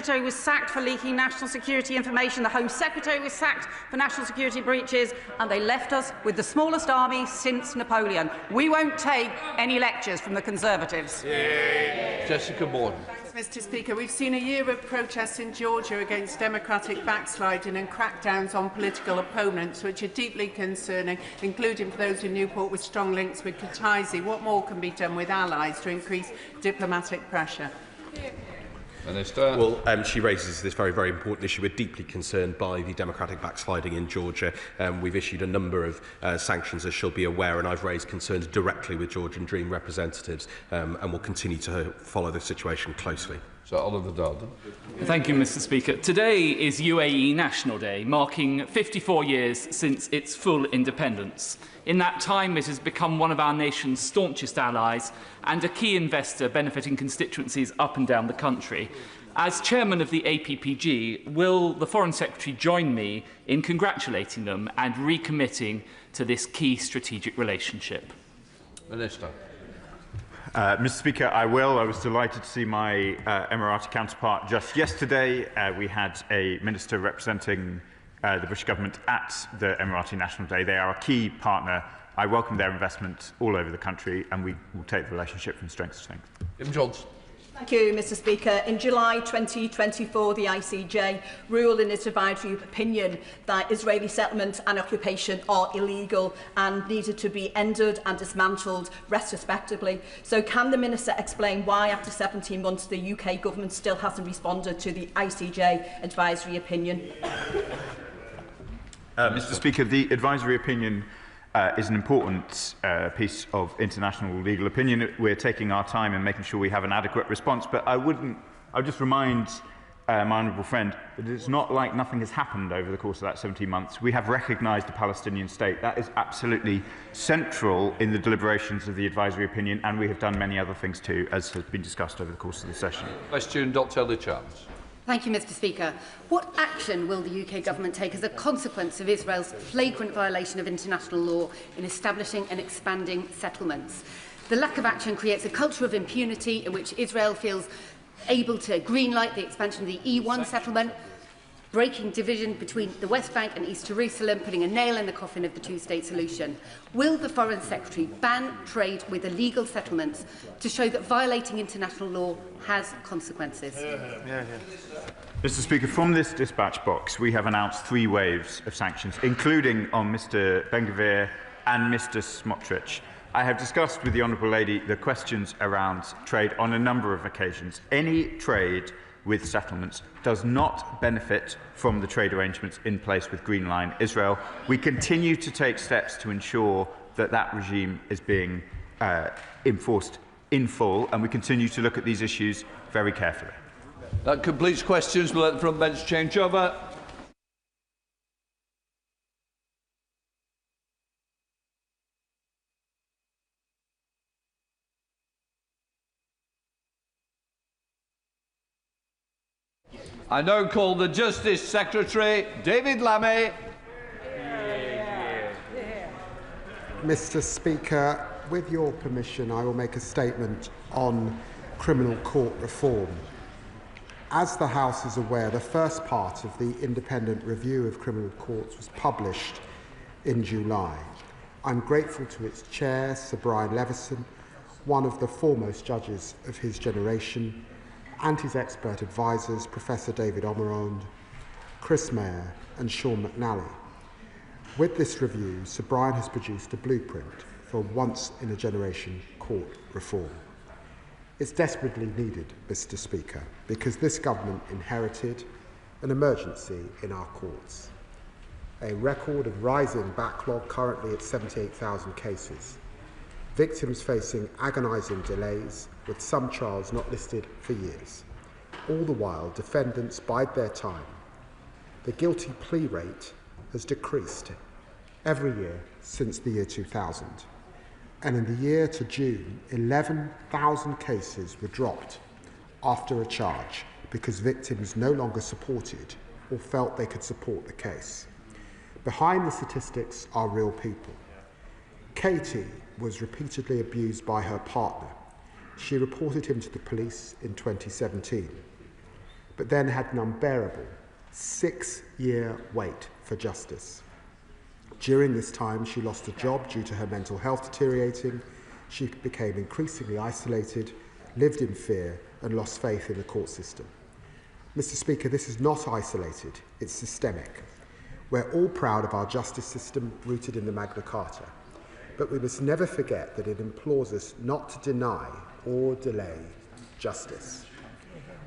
Secretary was sacked for leaking national security information, the Home Secretary was sacked for national security breaches, and they left us with the smallest army since Napoleon. We won't take any lectures from the Conservatives. Yeah. Jessica Morton. Mr. Speaker, we've seen a year of protests in Georgia against democratic backsliding and crackdowns on political opponents, which are deeply concerning, including for those in Newport with strong links with Kataisi. What more can be done with allies to increase diplomatic pressure? Minister. Well, she raises this very, very important issue. We're deeply concerned by the democratic backsliding in Georgia. We've issued a number of sanctions, as she'll be aware, and I've raised concerns directly with Georgian Dream representatives, and will continue to follow the situation closely. Sir Oliver Darden. Thank you, Mr. Speaker. Today is UAE National Day, marking 54 years since its full independence. In that time, it has become one of our nation's staunchest allies and a key investor benefiting constituencies up and down the country. As chairman of the APPG, will the Foreign Secretary join me in congratulating them and recommitting to this key strategic relationship? Minister. Mr. Speaker, I will. I was delighted to see my Emirati counterpart just yesterday. We had a minister representing the British government at the Emirati National Day. They are a key partner. I welcome their investment all over the country, and we will take the relationship from strength to strength. Jim Johnson. Thank you, Mr. Speaker. In July 2024, the ICJ ruled in its advisory opinion that Israeli settlement and occupation are illegal and needed to be ended and dismantled retrospectively. So can the Minister explain why, after 17 months, the UK government still hasn't responded to the ICJ advisory opinion? Mr. Speaker, the advisory opinion is an important piece of international legal opinion. We're taking our time and making sure we have an adequate response, but I would just remind my honourable friend that it's not like nothing has happened over the course of that 17 months. We have recognised the Palestinian state. That is absolutely central in the deliberations of the advisory opinion, and we have done many other things too, as has been discussed over the course of the session. Question, Dr. Ellie Chance. Thank you, Mr. Speaker. What action will the UK government take as a consequence of Israel's flagrant violation of international law in establishing and expanding settlements? The lack of action creates a culture of impunity in which Israel feels able to greenlight the expansion of the E1 settlement, breaking division between the West Bank and East Jerusalem, putting a nail in the coffin of the two-state solution. Will the Foreign Secretary ban trade with illegal settlements to show that violating international law has consequences? Mr. Speaker, from this dispatch box, we have announced 3 waves of sanctions, including on Mr. Ben-Gvir and Mr. Smotrich. I have discussed with the Honourable Lady the questions around trade on a number of occasions. Any trade with settlements does not benefit from the trade arrangements in place with Green Line Israel. We continue to take steps to ensure that that regime is being enforced in full, and we continue to look at these issues very carefully. That completes questions. We'll let the front bench change over. I now call the Justice Secretary, David Lammy. Mr. Speaker, with your permission, I will make a statement on criminal court reform. As the House is aware, the first part of the independent review of criminal courts was published in July. I'm grateful to its chair, Sir Brian Leveson, one of the foremost judges of his generation, and his expert advisers, Professor David Omeronde, Chris Mayer and Sean McNally. With this review, Sir Brian has produced a blueprint for once-in-a-generation court reform. It's desperately needed, Mr. Speaker, because this government inherited an emergency in our courts. A record of rising backlog, currently at 78,000 cases. Victims facing agonising delays, with some trials not listed for years. All the while, defendants bide their time. The guilty plea rate has decreased every year since the year 2000. And in the year to June, 11,000 cases were dropped after a charge because victims no longer supported or felt they could support the case. Behind the statistics are real people. Katie was repeatedly abused by her partner. She reported him to the police in 2017. but then had an unbearable 6-year wait for justice. During this time, she lost a job due to her mental health deteriorating. She became increasingly isolated, lived in fear, and lost faith in the court system. Mr. Speaker, this is not isolated, it's systemic. We're all proud of our justice system rooted in the Magna Carta, but we must never forget that it implores us not to deny or delay justice.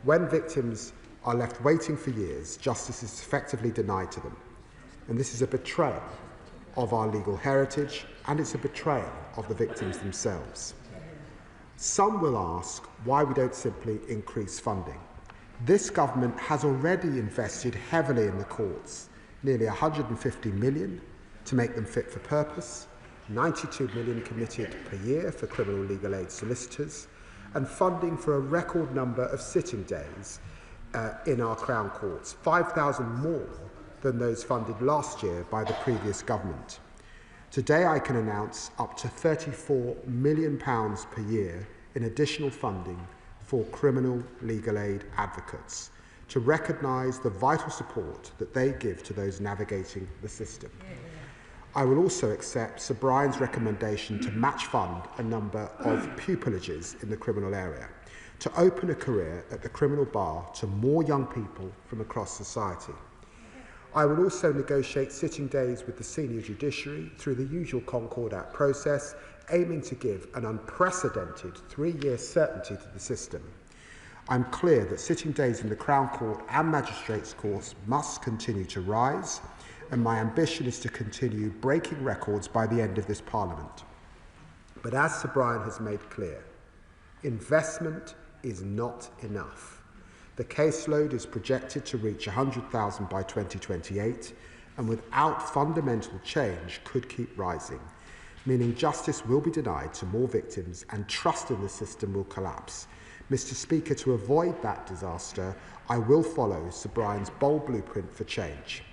When victims are left waiting for years, justice is effectively denied to them. And this is a betrayal of our legal heritage, and it's a betrayal of the victims themselves. Some will ask why we don't simply increase funding. This government has already invested heavily in the courts, nearly 150 million to make them fit for purpose, 92 million committed per year for criminal legal aid solicitors, and funding for a record number of sitting days in our Crown Courts, 5,000 more than those funded last year by the previous government. Today I can announce up to £34 million per year in additional funding for criminal legal aid advocates to recognise the vital support that they give to those navigating the system. I will also accept Sir Brian's recommendation to match fund a number of pupilages in the criminal area, to open a career at the criminal bar to more young people from across society. I will also negotiate sitting days with the senior judiciary through the usual Concord Act process, aiming to give an unprecedented 3-year certainty to the system. I'm clear that sitting days in the Crown Court and Magistrates' Courts must continue to rise, and my ambition is to continue breaking records by the end of this Parliament. But as Sir Brian has made clear, investment is not enough. The caseload is projected to reach 100,000 by 2028, and without fundamental change could keep rising, meaning justice will be denied to more victims and trust in the system will collapse. Mr. Speaker, to avoid that disaster, I will follow Sir Brian's bold blueprint for change.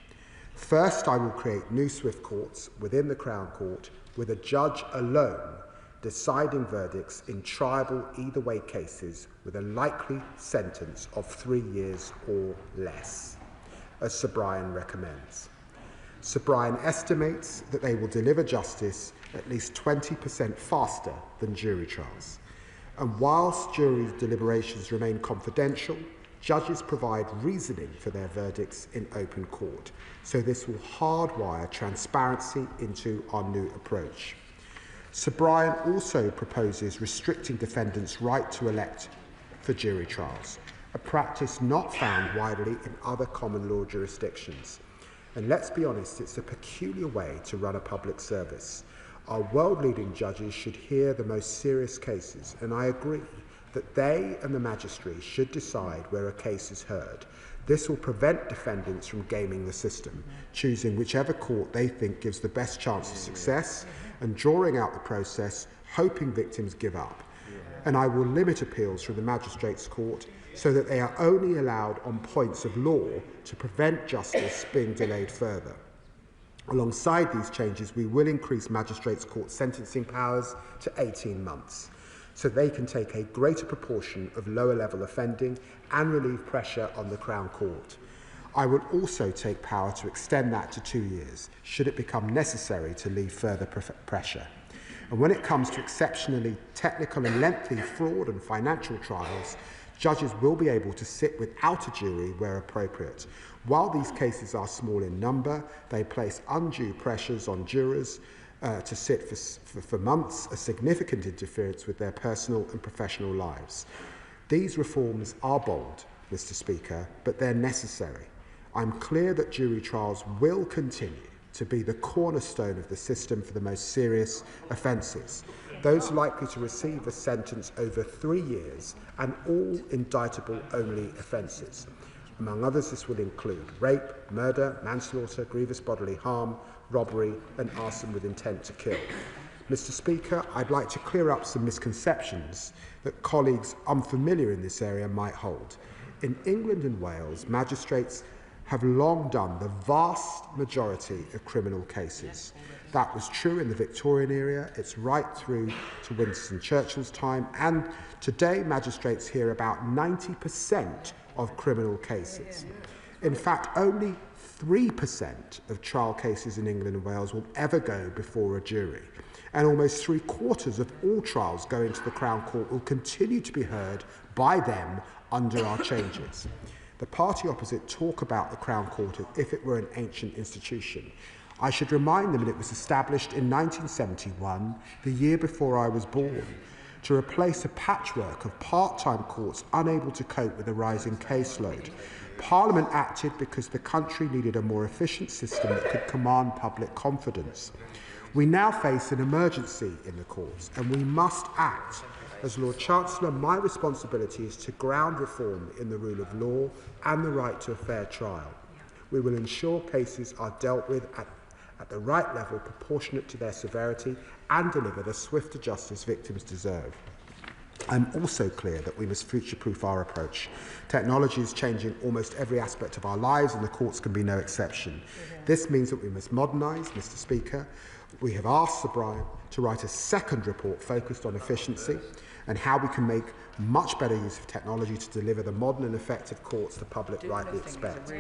First, I will create new swift courts within the Crown Court with a judge alone deciding verdicts in triable either-way cases with a likely sentence of 3 years or less, as Sir Brian recommends. Sir Brian estimates that they will deliver justice at least 20% faster than jury trials. And whilst jury deliberations remain confidential, judges provide reasoning for their verdicts in open court. So this will hardwire transparency into our new approach. Sir Brian also proposes restricting defendants' right to elect for jury trials, a practice not found widely in other common law jurisdictions. And let's be honest, it's a peculiar way to run a public service. Our world-leading judges should hear the most serious cases, and I agree that they and the magistrates should decide where a case is heard. This will prevent defendants from gaming the system, choosing whichever court they think gives the best chance of success and drawing out the process, hoping victims give up. And I will limit appeals from the Magistrates' Court so that they are only allowed on points of law to prevent justice being delayed further. Alongside these changes, we will increase Magistrates' Court sentencing powers to 18 months, so they can take a greater proportion of lower-level offending and relieve pressure on the Crown Court. I will also take power to extend that to 2 years, should it become necessary to leave further pressure. And when it comes to exceptionally technical and lengthy fraud and financial trials, judges will be able to sit without a jury where appropriate. While these cases are small in number, they place undue pressures on jurors to sit for months, a significant interference with their personal and professional lives. These reforms are bold, Mr. Speaker, but they're necessary. I'm clear that jury trials will continue to be the cornerstone of the system for the most serious offences, those likely to receive a sentence over 3 years and all indictable-only offences. Among others, this will include rape, murder, manslaughter, grievous bodily harm, robbery and arson with intent to kill. Mr. Speaker, I'd like to clear up some misconceptions that colleagues unfamiliar in this area might hold. In England and Wales, magistrates have long done the vast majority of criminal cases. That was true in the Victorian era, it's right through to Winston Churchill's time, and today magistrates hear about 90% of criminal cases. In fact, only 3% of trial cases in England and Wales will ever go before a jury, and almost 3/4 of all trials going to the Crown Court will continue to be heard by them under our changes. The party opposite talk about the Crown Court as if it were an ancient institution. I should remind them that it was established in 1971, the year before I was born, to replace a patchwork of part-time courts unable to cope with the rising caseload. Parliament acted because the country needed a more efficient system that could command public confidence. We now face an emergency in the courts, and we must act. As Lord Chancellor, my responsibility is to ground reform in the rule of law and the right to a fair trial. We will ensure cases are dealt with at the right level, proportionate to their severity, and deliver the swifter justice victims deserve. I'm also clear that we must future-proof our approach. Technology is changing almost every aspect of our lives, and the courts can be no exception. This means that we must modernise, Mr. Speaker. We have asked Sir Brian to write a second report focused on efficiency and how we can make much better use of technology to deliver the modern and effective courts the public rightly expect.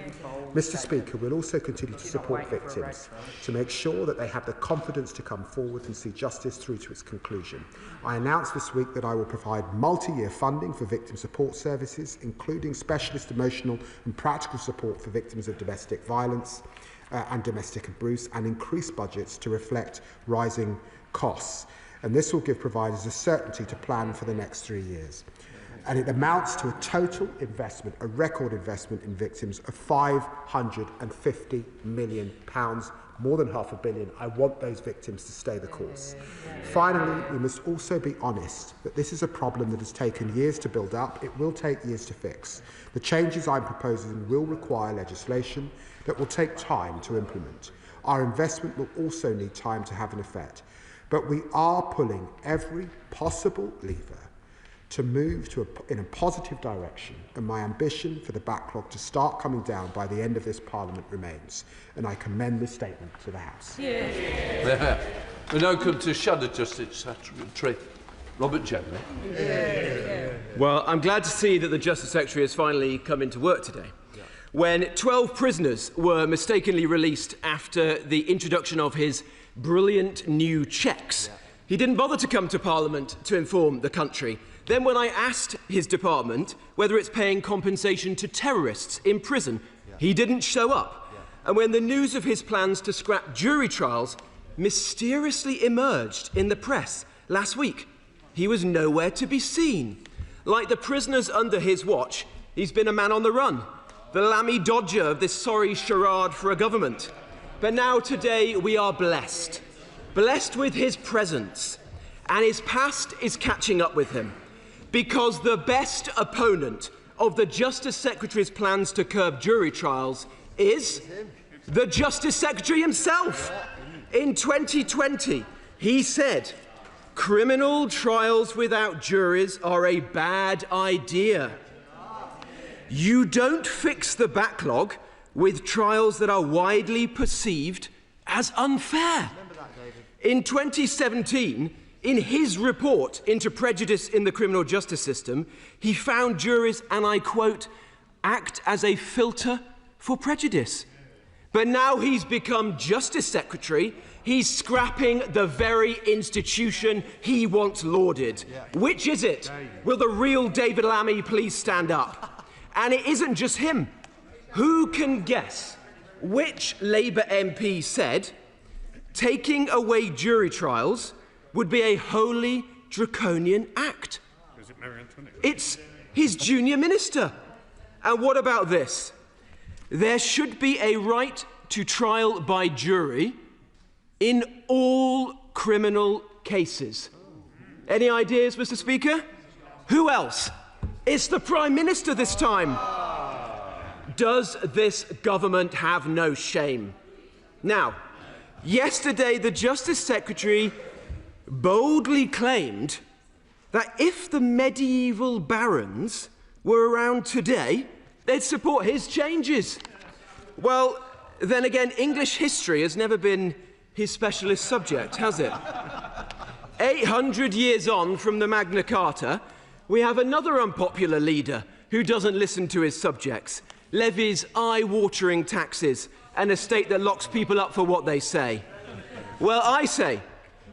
Mr. Speaker, we'll also continue to support victims to make sure that they have the confidence to come forward and see justice through to its conclusion. I announced this week that I will provide multi-year funding for victim support services, including specialist emotional and practical support for victims of domestic violence and domestic abuse, and increased budgets to reflect rising costs. And this will give providers a certainty to plan for the next 3 years. And it amounts to a total investment, a record investment in victims of £550 million, more than £500 million. I want those victims to stay the course. Finally, we must also be honest that this is a problem that has taken years to build up. It will take years to fix. The changes I'm proposing will require legislation that will take time to implement. Our investment will also need time to have an effect. But we are pulling every possible lever to move in a positive direction, and my ambition for the backlog to start coming down by the end of this Parliament remains. And I commend this statement to the House. Yeah. We now come to Shadow Justice Secretary Robert General. Well, I'm glad to see that the Justice Secretary has finally come into work today. When 12 prisoners were mistakenly released after the introduction of his brilliant new checks, he didn't bother to come to Parliament to inform the country. Then when I asked his department whether it's paying compensation to terrorists in prison, he didn't show up. And when the news of his plans to scrap jury trials mysteriously emerged in the press last week, he was nowhere to be seen. Like the prisoners under his watch, he's been a man on the run, the Lammy dodger of this sorry charade for a government. But now today we are blessed with his presence, and his past is catching up with him, because the best opponent of the Justice Secretary's plans to curb jury trials is the Justice Secretary himself. In 2020, he said, "Criminal trials without juries are a bad idea. You don't fix the backlog with trials that are widely perceived as unfair." In 2017, in his report into prejudice in the criminal justice system, he found juries, and I quote, "act as a filter for prejudice." But now he's become Justice Secretary, he's scrapping the very institution he once lauded. Which is it? Will the real David Lammy please stand up? And it isn't just him. Who can guess which Labour MP said taking away jury trials would be a wholly draconian act? It's his junior minister. And what about this? There should be a right to trial by jury in all criminal cases. Any ideas, Mr. Speaker? Who else? It's the Prime Minister this time. Does this government have no shame? Now, yesterday the Justice Secretary boldly claimed that if the medieval barons were around today, they'd support his changes. Well, then again, English history has never been his specialist subject, has it? 800 years on from the Magna Carta, we have another unpopular leader who doesn't listen to his subjects, levies eye-watering taxes, and a state that locks people up for what they say. Well, I say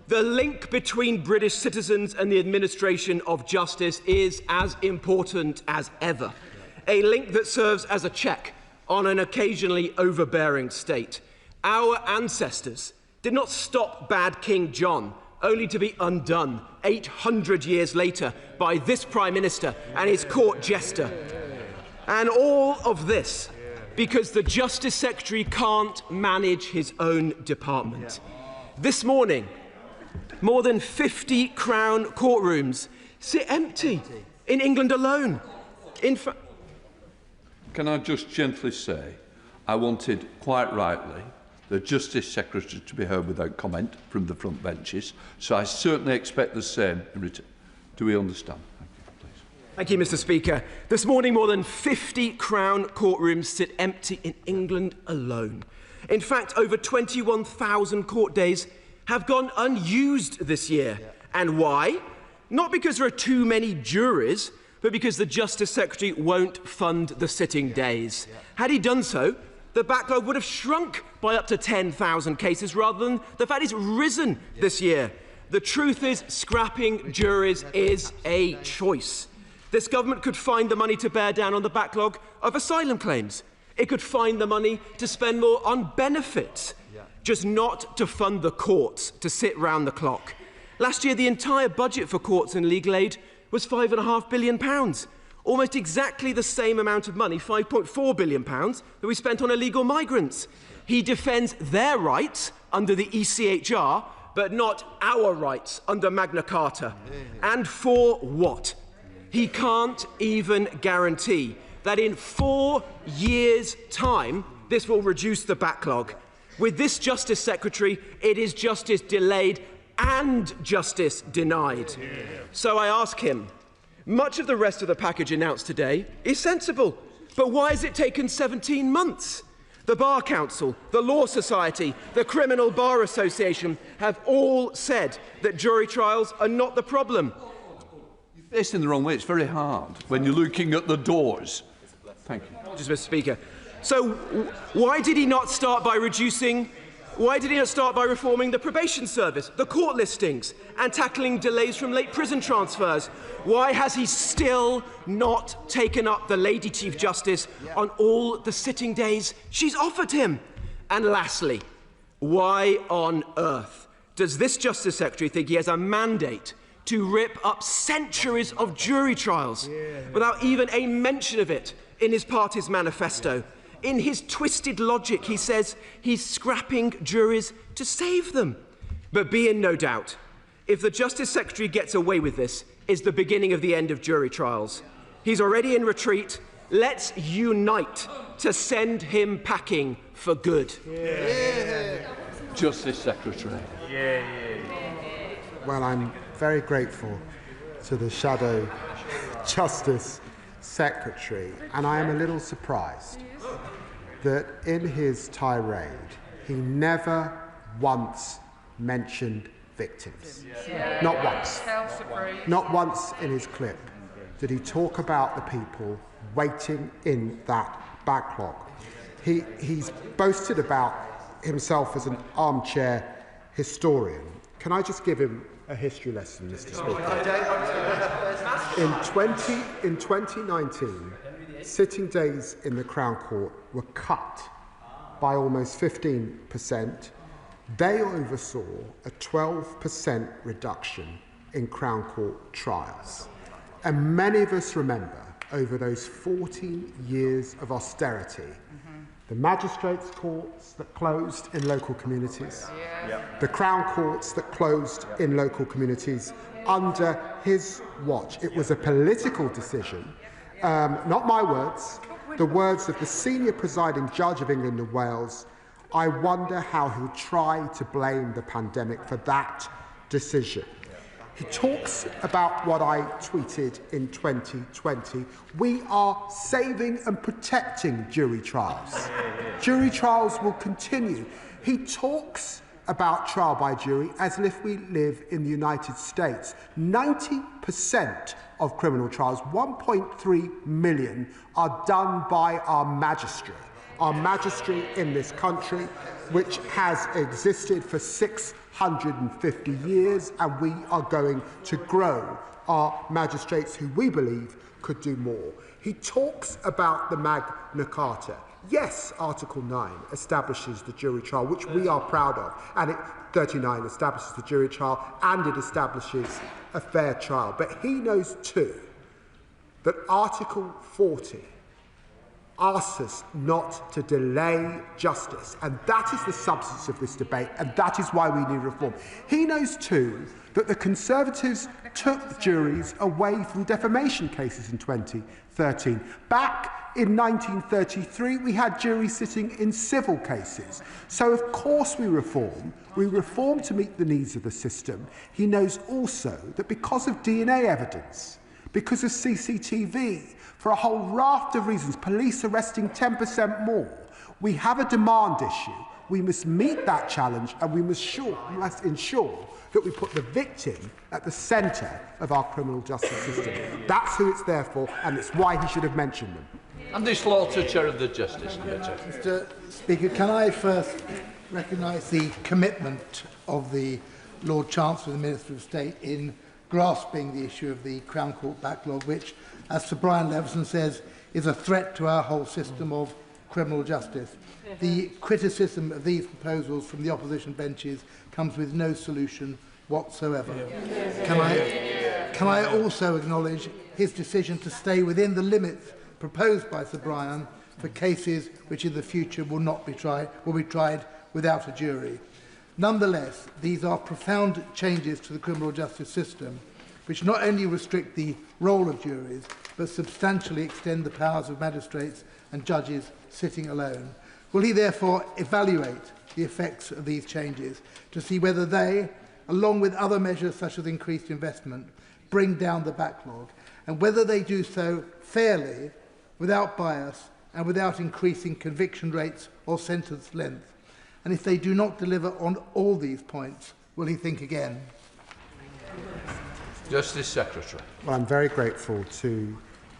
the link between British citizens and the administration of justice is as important as ever. A link that serves as a check on an occasionally overbearing state. Our ancestors did not stop bad King John, only to be undone 800 years later by this Prime Minister and his court jester. And all of this because the Justice Secretary can't manage his own department. This morning, more than 50 Crown courtrooms sit empty in England alone. Can I just gently say, I wanted, quite rightly, the Justice Secretary to be heard without comment from the front benches, so I certainly expect the same in return. Do we understand? Thank you, Mr. Speaker. This morning, more than 50 Crown courtrooms sit empty in England alone. In fact, over 21,000 court days have gone unused this year. And why? Not because there are too many juries, but because the Justice Secretary won't fund the sitting days. Had he done so, the backlog would have shrunk by up to 10,000 cases rather than the fact it's risen this year. The truth is, scrapping juries is a choice. This government could find the money to bear down on the backlog of asylum claims. It could find the money to spend more on benefits, just not to fund the courts to sit round the clock. Last year, the entire budget for courts and legal aid was £5.5 billion, almost exactly the same amount of money, £5.4 billion, that we spent on illegal migrants. He defends their rights under the ECHR, but not our rights under Magna Carta. And for what? He can't even guarantee that in 4 years' time, this will reduce the backlog. With this Justice Secretary, it is justice delayed and justice denied. So I ask him, much of the rest of the package announced today is sensible, but why has it taken 17 months? The Bar Council, the Law Society, the Criminal Bar Association have all said that jury trials are not the problem. It's in the wrong way. It's very hard when you're looking at the doors. Thank you. Just, Mr. Speaker. So why did he not start by reforming the probation service, the court listings, and tackling delays from late prison transfers? Why has he still not taken up the Lady Chief Justice on all the sitting days she's offered him? And lastly, why on earth does this Justice Secretary think he has a mandate to rip up centuries of jury trials without even a mention of it in his party's manifesto? In his twisted logic, he says he's scrapping juries to save them. But be in no doubt, if the Justice Secretary gets away with this, is the beginning of the end of jury trials. He's already in retreat. Let's unite to send him packing for good. Justice Secretary. Well, I'm very grateful to the Shadow Justice Secretary, and I am a little surprised that in his tirade he never once mentioned victims. Not once. Not once in his clip did he talk about the people waiting in that backlog. He's boasted about himself as an armchair historian. Can I just give him a history lesson, Mr. Speaker? In 2019, sitting days in the Crown Court were cut by almost 15%. They oversaw a 12% reduction in Crown Court trials. And many of us remember, over those 14 years of austerity, the magistrates' courts that closed in local communities, the Crown courts that closed in local communities under his watch. It was a political decision, not my words, the words of the senior presiding judge of England and Wales. I wonder how he'll try to blame the pandemic for that decision. He talks about what I tweeted in 2020. We are saving and protecting jury trials. Jury trials will continue. He talks about trial by jury as if we live in the United States. 90% of criminal trials, 1.3 million, are done by our magistrate in this country, which has existed for 650 years, and we are going to grow our magistrates who we believe could do more. He talks about the Magna Carta. Yes, Article 9 establishes the jury trial, which we are proud of, and 39 establishes the jury trial, and it establishes a fair trial. But he knows too that Article 40 asks us not to delay justice, and that is the substance of this debate, and that is why we need reform. He knows too that the Conservatives took juries away from defamation cases in 2013. Back in 1933, we had juries sitting in civil cases. So, of course, we reform. We reform to meet the needs of the system. He knows also that because of DNA evidence, because of CCTV, for a whole raft of reasons, police arresting 10% more, we have a demand issue. We must meet that challenge, and we must ensure that we put the victim at the centre of our criminal justice system. That's who it's there for, and it's why he should have mentioned them. Andy Slaughter, Chair of the Justice Committee. Mr. Speaker, can I first recognise the commitment of the Lord Chancellor and the Minister of State in grasping the issue of the Crown Court backlog, which, as Sir Brian Leveson says, is a threat to our whole system of criminal justice. The criticism of these proposals from the opposition benches comes with no solution whatsoever. Can I also acknowledge his decision to stay within the limits proposed by Sir Brian for cases which in the future will be tried without a jury. Nonetheless, these are profound changes to the criminal justice system, which not only restrict the role of juries, but substantially extend the powers of magistrates and judges sitting alone. Will he therefore evaluate the effects of these changes to see whether they, along with other measures such as increased investment, bring down the backlog, and whether they do so fairly, without bias, and without increasing conviction rates or sentence length? And if they do not deliver on all these points, will he think again? Justice Secretary. Well, I'm very grateful to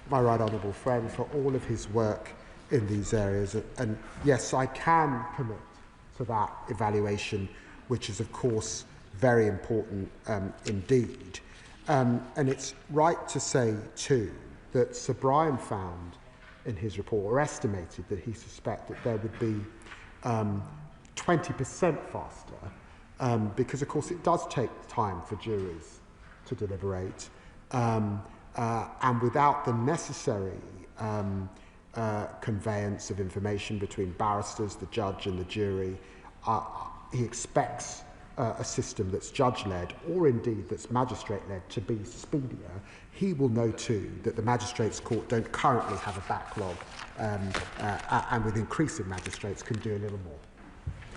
my right honourable friend for all of his work in these areas, and yes, I can commit to that evaluation, which is of course very important indeed. And it's right to say too that Sir Brian found in his report, or estimated that he suspected that there would be 20% faster, because of course it does take time for juries to deliberate, and without the necessary conveyance of information between barristers, the judge and the jury, he expects a system that's judge-led, or indeed that's magistrate-led, to be speedier. He will know too that the Magistrates' Court don't currently have a backlog, and with increasing magistrates can do a little more.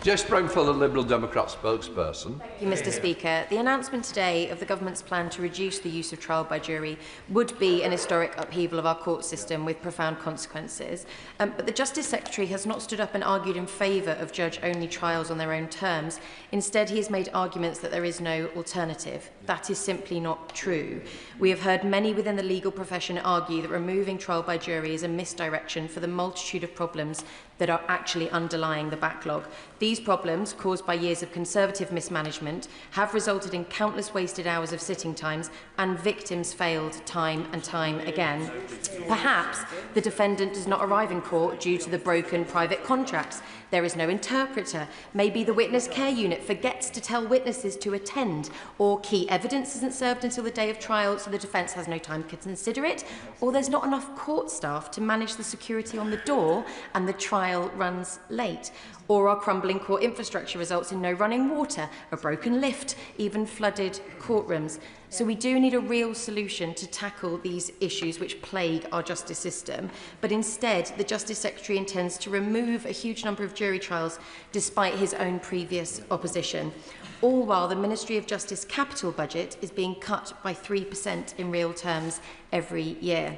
Jess Brownfield, the Liberal Democrat spokesperson. Thank you, Mr. Speaker. The announcement today of the government's plan to reduce the use of trial by jury would be an historic upheaval of our court system with profound consequences. But the Justice Secretary has not stood up and argued in favour of judge-only trials on their own terms. Instead, he has made arguments that there is no alternative. That is simply not true. We have heard many within the legal profession argue that removing trial by jury is a misdirection for the multitude of problems that are actually underlying the backlog. These problems, caused by years of Conservative mismanagement, have resulted in countless wasted hours of sitting times, and victims failed time and time again. Perhaps the defendant does not arrive in court due to the broken private contracts. There is no interpreter. Maybe the witness care unit forgets to tell witnesses to attend, or key evidence isn't served until the day of trial, so the defence has no time to consider it, or there's not enough court staff to manage the security on the door and the trial runs late. Or our crumbling court infrastructure results in no running water, a broken lift, even flooded courtrooms. So we do need a real solution to tackle these issues which plague our justice system. But instead, the Justice Secretary intends to remove a huge number of jury trials despite his own previous opposition. All while the Ministry of Justice capital budget is being cut by 3% in real terms every year.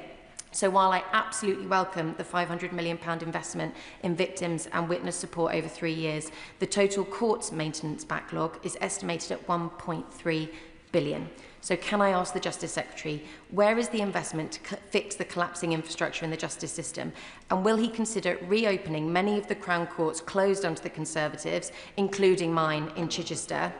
So while I absolutely welcome the £500 million investment in victims and witness support over 3 years, the total courts maintenance backlog is estimated at £1.3 billion. So can I ask the Justice Secretary, where is the investment to fix the collapsing infrastructure in the justice system? And will he consider reopening many of the Crown Courts closed under the Conservatives, including mine in Chichester?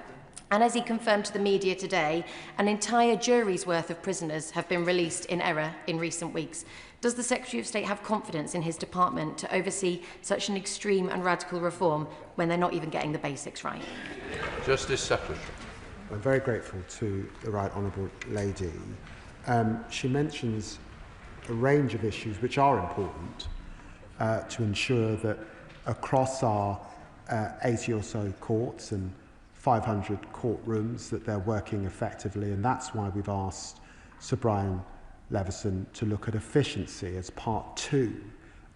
And as he confirmed to the media today, an entire jury's worth of prisoners have been released in error in recent weeks. Does the Secretary of State have confidence in his department to oversee such an extreme and radical reform when they're not even getting the basics right? Justice Secretary. I'm very grateful to the Right Honourable Lady. She mentions a range of issues which are important to ensure that across our 80 or so courts and 500 courtrooms that they're working effectively, and that's why we've asked Sir Brian Leveson to look at efficiency as part 2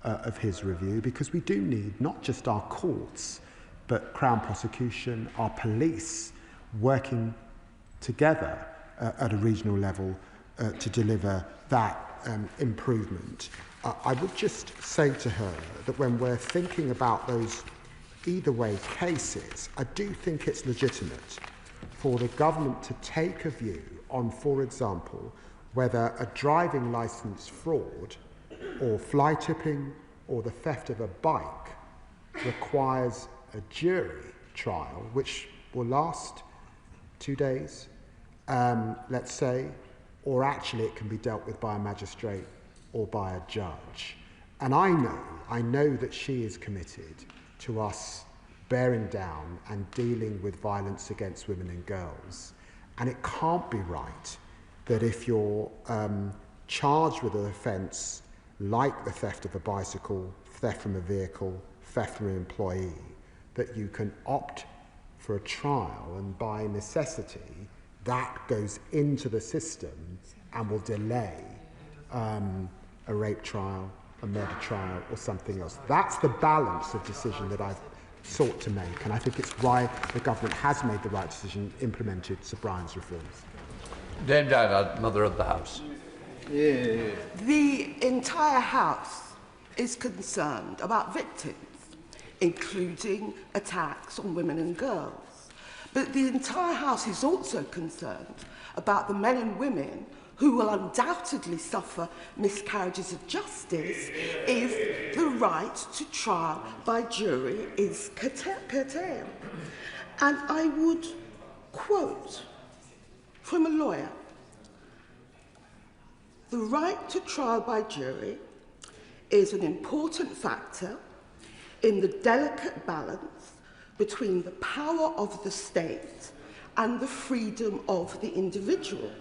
of his review, because we do need not just our courts but Crown prosecution, our police working together at a regional level to deliver that improvement. I would just say to her that when we're thinking about those either way cases, I do think it's legitimate for the government to take a view on, for example, whether a driving licence fraud or fly tipping or the theft of a bike requires a jury trial, which will last 2 days, let's say, or actually it can be dealt with by a magistrate or by a judge. And I know that she is committed to us bearing down and dealing with violence against women and girls. And it can't be right that if you're charged with an offence like the theft of a bicycle, theft from a vehicle, theft from an employee, that you can opt for a trial, and by necessity that goes into the system and will delay a rape trial, a murder trial or something else. That's the balance of decision that I've sought to make, and I think it's why the government has made the right decision, implemented Sir Brian's reforms. Dame Diana, Mother of the House. The entire House is concerned about victims, including attacks on women and girls. But the entire House is also concerned about the men and women who will undoubtedly suffer miscarriages of justice if the right to trial by jury is curtailed. And I would quote from a lawyer: "The right to trial by jury is an important factor in the delicate balance between the power of the state and the freedom of the individual.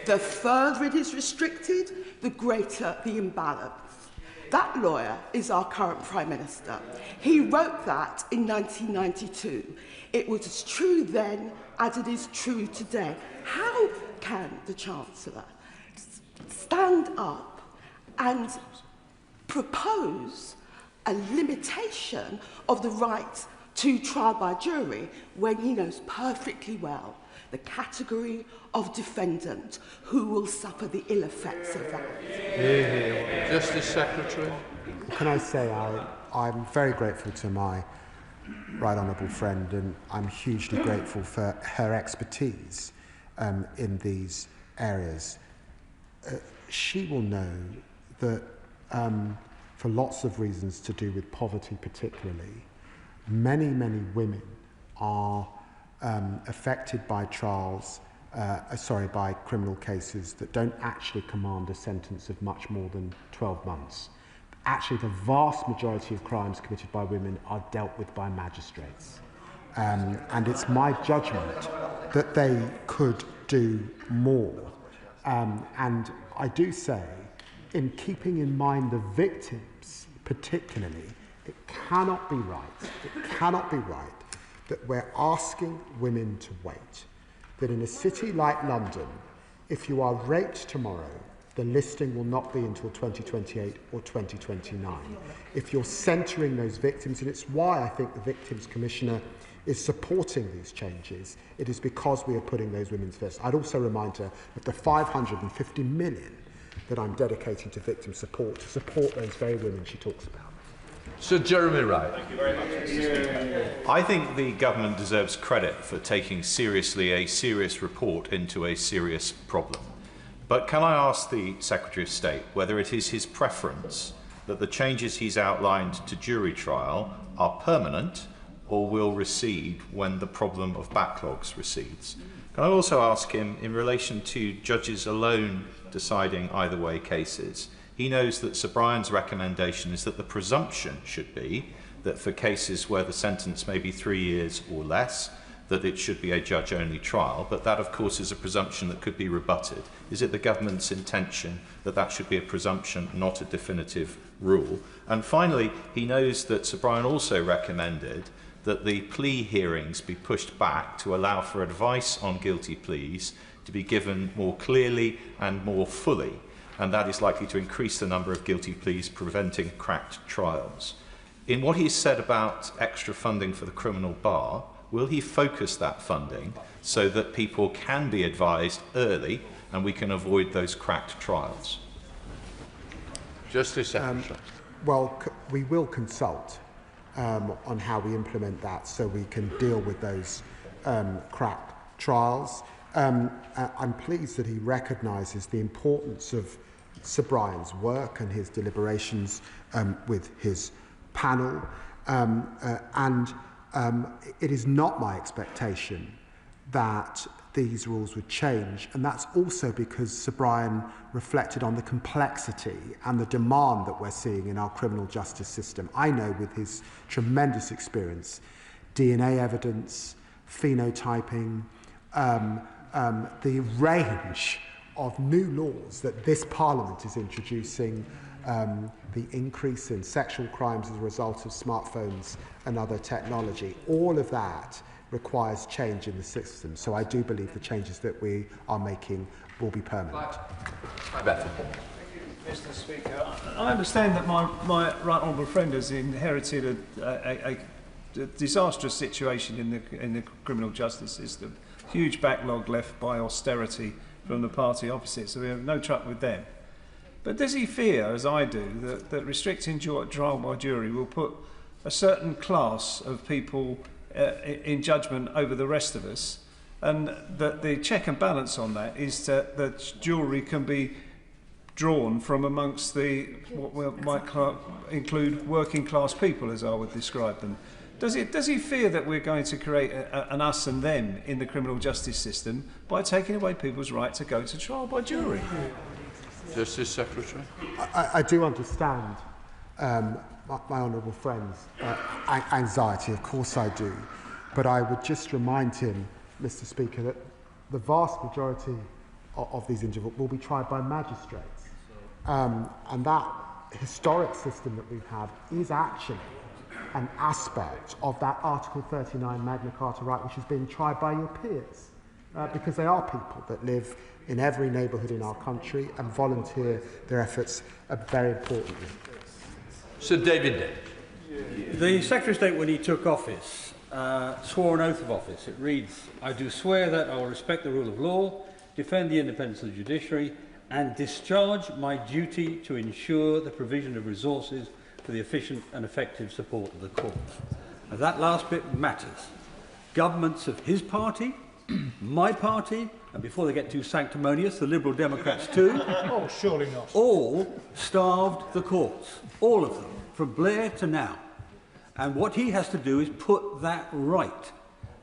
The further it is restricted, the greater the imbalance." That lawyer is our current Prime Minister. He wrote that in 1992. It was as true then as it is true today. How can the Chancellor stand up and propose a limitation of the right to trial by jury when he knows perfectly well the category of defendant who will suffer the ill effects of that? Justice Secretary. Can I say I'm very grateful to my right honourable friend, and I'm hugely grateful for her expertise in these areas. She will know that for lots of reasons to do with poverty particularly, many women are affected by by criminal cases that don't actually command a sentence of much more than 12 months. Actually, the vast majority of crimes committed by women are dealt with by magistrates. And it's my judgment that they could do more. And I do say, in keeping in mind the victims particularly, it cannot be right that we're asking women to wait. That in a city like London, if you are raped tomorrow, the listing will not be until 2028 or 2029. If you're centring those victims, and it's why I think the Victims Commissioner is supporting these changes, it is because we are putting those women first. I'd also remind her of the 550 million that I'm dedicating to victim support, to support those very women she talks about. Sir Jeremy Wright. Thank you very much, Mr. Speaker. I think the government deserves credit for taking seriously a serious report into a serious problem. But can I ask the Secretary of State whether it is his preference that the changes he's outlined to jury trial are permanent or will recede when the problem of backlogs recedes? Can I also ask him, in relation to judges alone deciding either way cases, he knows that Sir Brian's recommendation is that the presumption should be that for cases where the sentence may be 3 years or less, that it should be a judge-only trial, but that, of course, is a presumption that could be rebutted. Is it the government's intention that that should be a presumption, not a definitive rule? And finally, he knows that Sir Brian also recommended that the plea hearings be pushed back to allow for advice on guilty pleas to be given more clearly and more fully, and that is likely to increase the number of guilty pleas, preventing cracked trials. In what he's said about extra funding for the criminal bar, will he focus that funding so that people can be advised early and we can avoid those cracked trials? Justice Secretary. Well, we will consult on how we implement that so we can deal with those cracked trials. I'm pleased that he recognises the importance of Sir Brian's work and his deliberations with his panel, it is not my expectation that these rules would change, and that's also because Sir Brian reflected on the complexity and the demand that we're seeing in our criminal justice system. I know, with his tremendous experience, DNA evidence, phenotyping, the range of new laws that this Parliament is introducing, the increase in sexual crimes as a result of smartphones and other technology, all of that requires change in the system. So I do believe the changes that we are making will be permanent. Mr. Speaker, I understand that my right honourable friend has inherited a disastrous situation in the criminal justice system. Huge backlog left by austerity from the party opposite, so we have no truck with them. But does he fear, as I do, that restricting trial by jury will put a certain class of people in judgment over the rest of us, and that the check and balance on that is that jury can be drawn from amongst what we might include working class people, as I would describe them? Does he fear that we're going to create an us and them in the criminal justice system by taking away people's right to go to trial by jury? Justice Secretary. I do understand my honourable friend's anxiety, of course I do, but I would just remind him, Mr. Speaker, that the vast majority of these individuals will be tried by magistrates, and that historic system that we've had is actually an aspect of that Article 39 Magna Carta right which is being tried by your peers, because they are people that live in every neighbourhood in our country and volunteer their efforts very importantly. Sir David Day. The Secretary of State, when he took office, swore an oath of office. It reads, "I do swear that I will respect the rule of law, defend the independence of the judiciary, and discharge my duty to ensure the provision of resources for the efficient and effective support of the courts." Now, that last bit matters. Governments of his party, my party, and before they get too sanctimonious, the Liberal Democrats too, Oh, surely not. all starved the courts, all of them, from Blair to now. And what he has to do is put that right,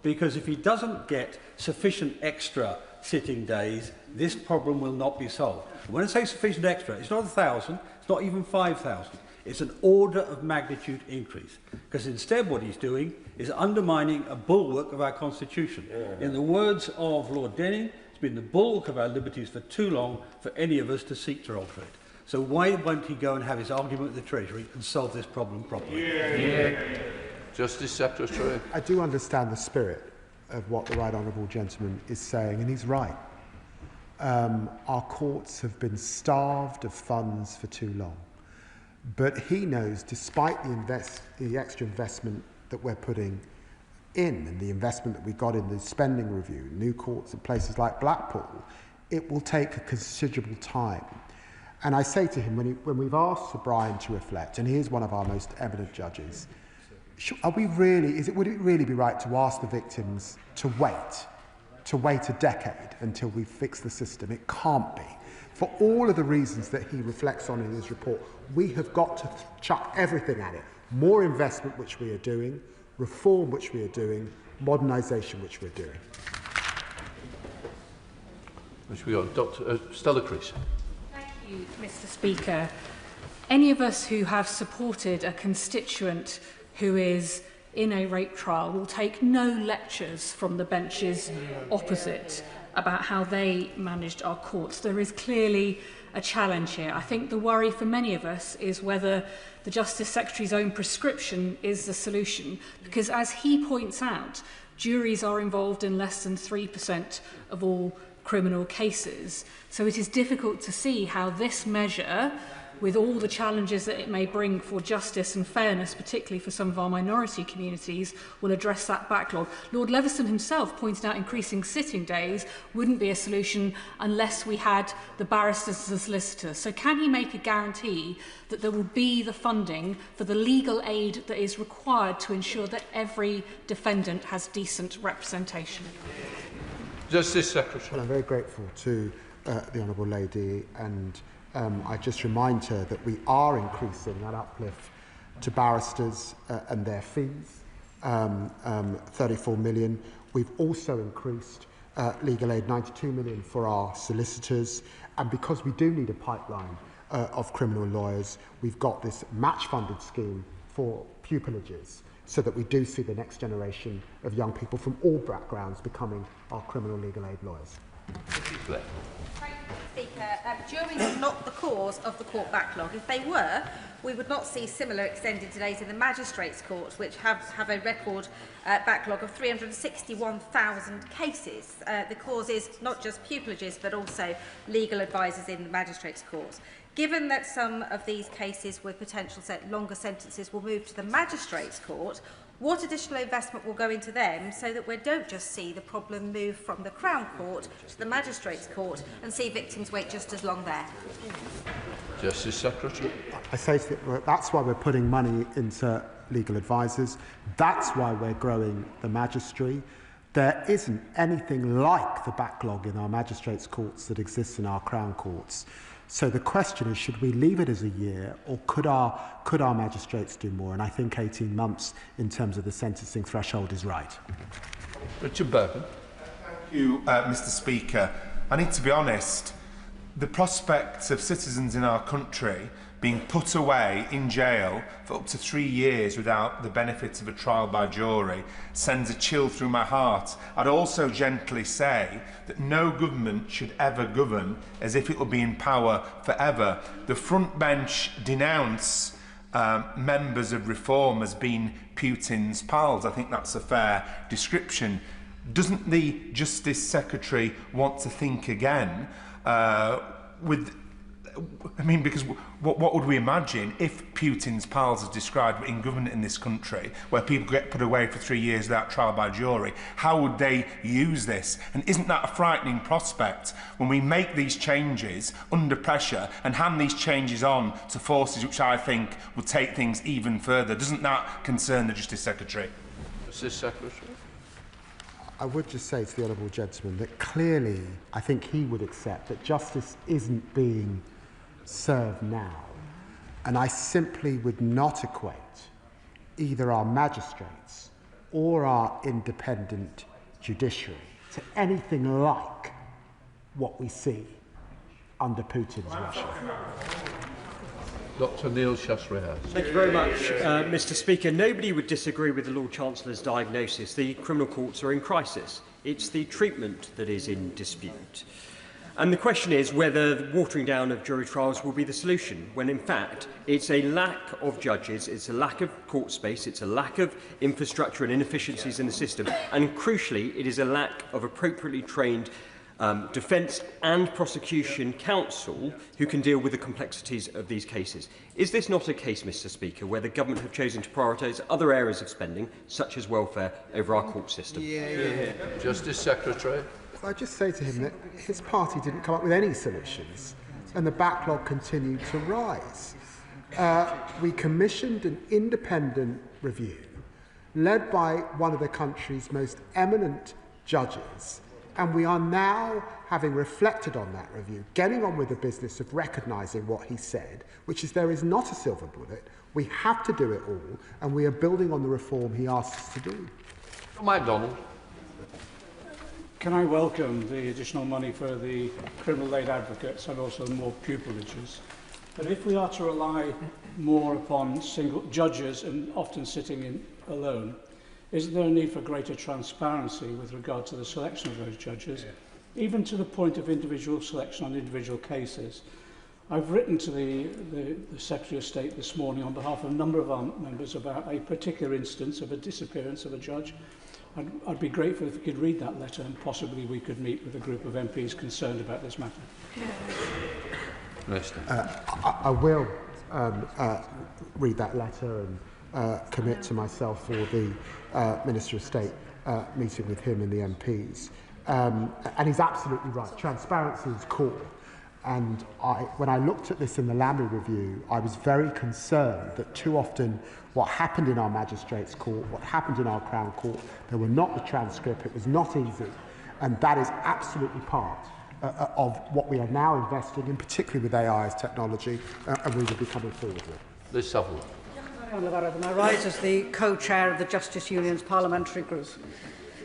because if he doesn't get sufficient extra sitting days, this problem will not be solved. And when I say sufficient extra, it's not 1,000, it's not even 5,000. It's an order of magnitude increase, because instead what he's doing is undermining a bulwark of our Constitution. In the words of Lord Denning, it's been the bulwark of our liberties for too long for any of us to seek to alter it. So why won't he go and have his argument with the Treasury and solve this problem properly? Justice Secretary. I do understand the spirit of what the right honourable gentleman is saying, and he's right. Our courts have been starved of funds for too long. But he knows, despite the extra investment that we're putting in and the investment that we got in the spending review, new courts at places like Blackpool, it will take a considerable time. And I say to him, when we've asked Sir Brian to reflect, and he is one of our most eminent judges, would it really be right to ask the victims to wait a decade until we fix the system? It can't be. For all of the reasons that he reflects on in his report, we have got to chuck everything at it. More investment, which we are doing, reform, which we are doing, modernisation, which we're doing. Which we got Dr. Stella Crease. Thank you, Mr. Speaker. Any of us who have supported a constituent who is in a rape trial will take no lectures from the benches opposite about how they managed our courts. There is clearly a challenge here. I think the worry for many of us is whether the Justice Secretary's own prescription is the solution, because as he points out, juries are involved in less than 3% of all criminal cases. So it is difficult to see how this measure, with all the challenges that it may bring for justice and fairness, particularly for some of our minority communities, will address that backlog. Lord Leveson himself pointed out increasing sitting days wouldn't be a solution unless we had the barristers as solicitors. So can he make a guarantee that there will be the funding for the legal aid that is required to ensure that every defendant has decent representation? Justice Secretary. Well, I'm very grateful to the Honourable Lady, and I just remind her that we are increasing that uplift to barristers and their fees, 34 million. We've also increased legal aid, 92 million for our solicitors, and because we do need a pipeline of criminal lawyers, we've got this match-funded scheme for pupilages, so that we do see the next generation of young people from all backgrounds becoming our criminal legal aid lawyers. Speaker, juries are not the cause of the court backlog. If they were, we would not see similar extended delays in the magistrates' courts, which have a record backlog of 361,000 cases. The cause is not just pupilages, but also legal advisers in the magistrates' courts. Given that some of these cases with potential longer sentences will move to the magistrates' court, what additional investment will go into them so that we don't just see the problem move from the Crown Court to the Magistrates' Court and see victims wait just as long there? Justice Secretary. I say that's why we're putting money into legal advisers. That's why we're growing the magistracy. There isn't anything like the backlog in our magistrates' courts that exists in our Crown Courts. So the question is, should we leave it as a year, or could our magistrates do more? And I think 18 months in terms of the sentencing threshold is right. Richard Bergen. Thank you, Mr. Speaker. I need to be honest. The prospect of citizens in our country being put away in jail for up to 3 years without the benefit of a trial by jury sends a chill through my heart. I'd also gently say that no government should ever govern as if it will be in power forever. The front bench denounce members of Reform as being Putin's pals. I think that's a fair description. Doesn't the Justice Secretary want to think again because what would we imagine if Putin's pals, as described in government in this country, where people get put away for 3 years without trial by jury, how would they use this? And isn't that a frightening prospect when we make these changes under pressure and hand these changes on to forces which I think will take things even further? Doesn't that concern the Justice Secretary? Justice Secretary. I would just say to the honourable gentleman that clearly I think he would accept that justice isn't being served now, and I simply would not equate either our magistrates or our independent judiciary to anything like what we see under Putin's Russia. Dr. Neil Shastri-House. Thank you very much, Mr. Speaker. Nobody would disagree with the Lord Chancellor's diagnosis. The criminal courts are in crisis. It's the treatment that is in dispute. And the question is whether the watering down of jury trials will be the solution, when in fact it's a lack of judges, it's a lack of court space, it's a lack of infrastructure and inefficiencies in the system, and crucially it is a lack of appropriately trained defence and prosecution counsel who can deal with the complexities of these cases. Is this not a case, Mr. Speaker, where the government have chosen to prioritise other areas of spending, such as welfare, over our court system? Justice Secretary. I just say to him that his party didn't come up with any solutions and the backlog continued to rise. We commissioned an independent review led by one of the country's most eminent judges, and we are now, having reflected on that review, getting on with the business of recognising what he said, which is there is not a silver bullet, we have to do it all, and we are building on the reform he asked us to do. MacDonald. Can I welcome the additional money for the criminal aid advocates and also more pupillage? But if we are to rely more upon single judges and often sitting in alone, is there a need for greater transparency with regard to the selection of those judges, even to the point of individual selection on individual cases? I've written to the Secretary of State this morning on behalf of a number of our members about a particular instance of a disappearance of a judge. I'd be grateful if you could read that letter, and possibly we could meet with a group of MPs concerned about this matter. I will read that letter and commit to myself for the Minister of State meeting with him and the MPs. And he's absolutely right. Transparency is core. And when I looked at this in the Lammy review, I was very concerned that too often what happened in our Magistrates' Court, what happened in our Crown Court, there were not the transcript, it was not easy. And that is absolutely part of what we are now investing in, particularly with AI as technology, and we will be coming forward with. Liz Sutherland. I rise as the co-chair of the Justice Union's parliamentary group.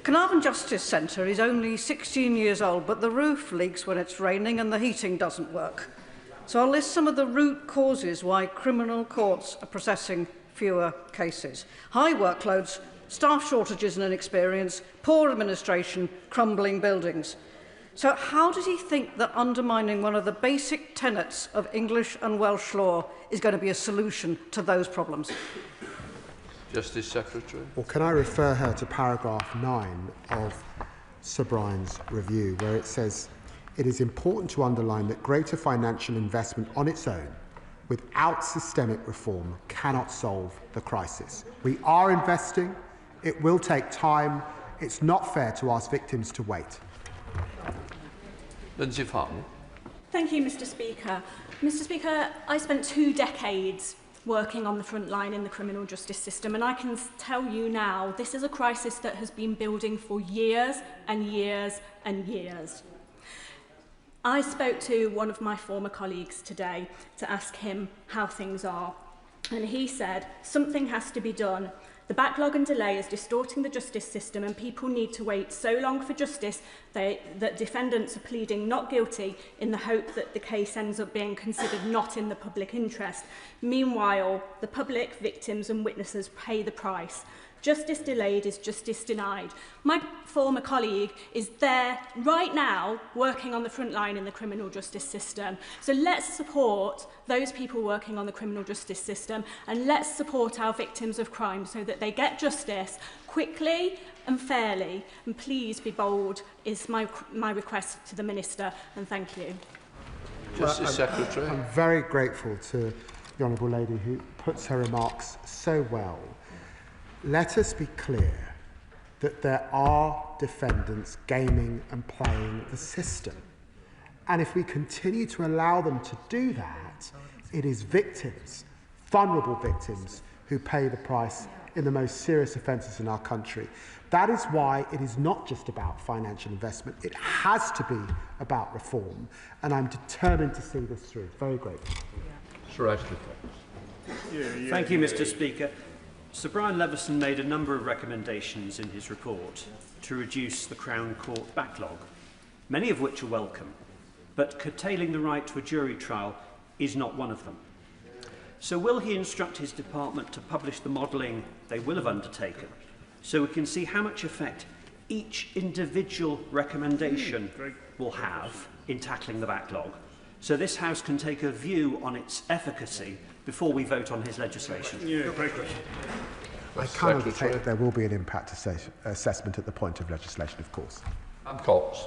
Carnarvon Justice Centre is only 16 years old, but the roof leaks when it's raining and the heating doesn't work. So I'll list some of the root causes why criminal courts are processing fewer cases. High workloads, staff shortages and inexperience, poor administration, crumbling buildings. So how does he think that undermining one of the basic tenets of English and Welsh law is going to be a solution to those problems? Justice Secretary. Well, can I refer her to paragraph 9 of Sir Brian's review, where it says, it is important to underline that greater financial investment on its own, without systemic reform, cannot solve the crisis. We are investing. It will take time. It's not fair to ask victims to wait. Lindsay Farton. Thank you, Mr. Speaker. Mr. Speaker, I spent 2 decades working on the front line in the criminal justice system, and I can tell you now, this is a crisis that has been building for years and years and years. I spoke to one of my former colleagues today to ask him how things are, and he said, something has to be done. The backlog and delay is distorting the justice system, and people need to wait so long for justice that defendants are pleading not guilty in the hope that the case ends up being considered not in the public interest. Meanwhile, the public, victims and witnesses pay the price. Justice delayed is justice denied. My former colleague is there right now working on the front line in the criminal justice system. So let's support those people working on the criminal justice system, and let's support our victims of crime so that they get justice quickly and fairly. And please be bold is my request to the Minister, and thank you. Justice Secretary. I'm very grateful to the Honourable Lady who puts her remarks so well. Let us be clear that there are defendants gaming and playing the system. And if we continue to allow them to do that, it is victims, vulnerable victims, who pay the price in the most serious offences in our country. That is why it is not just about financial investment. It has to be about reform. And I'm determined to see this through. Very grateful. Sir Ashley Fox. Thank you, Mr. Speaker. Sir Brian Leveson made a number of recommendations in his report to reduce the Crown Court backlog, many of which are welcome, but curtailing the right to a jury trial is not one of them. So will he instruct his department to publish the modelling they will have undertaken, so we can see how much effect each individual recommendation will have in tackling the backlog, so this House can take a view on its efficacy before we vote on his legislation? I cannot say that there will be an impact assessment at the point of legislation, of course. Ann Cox.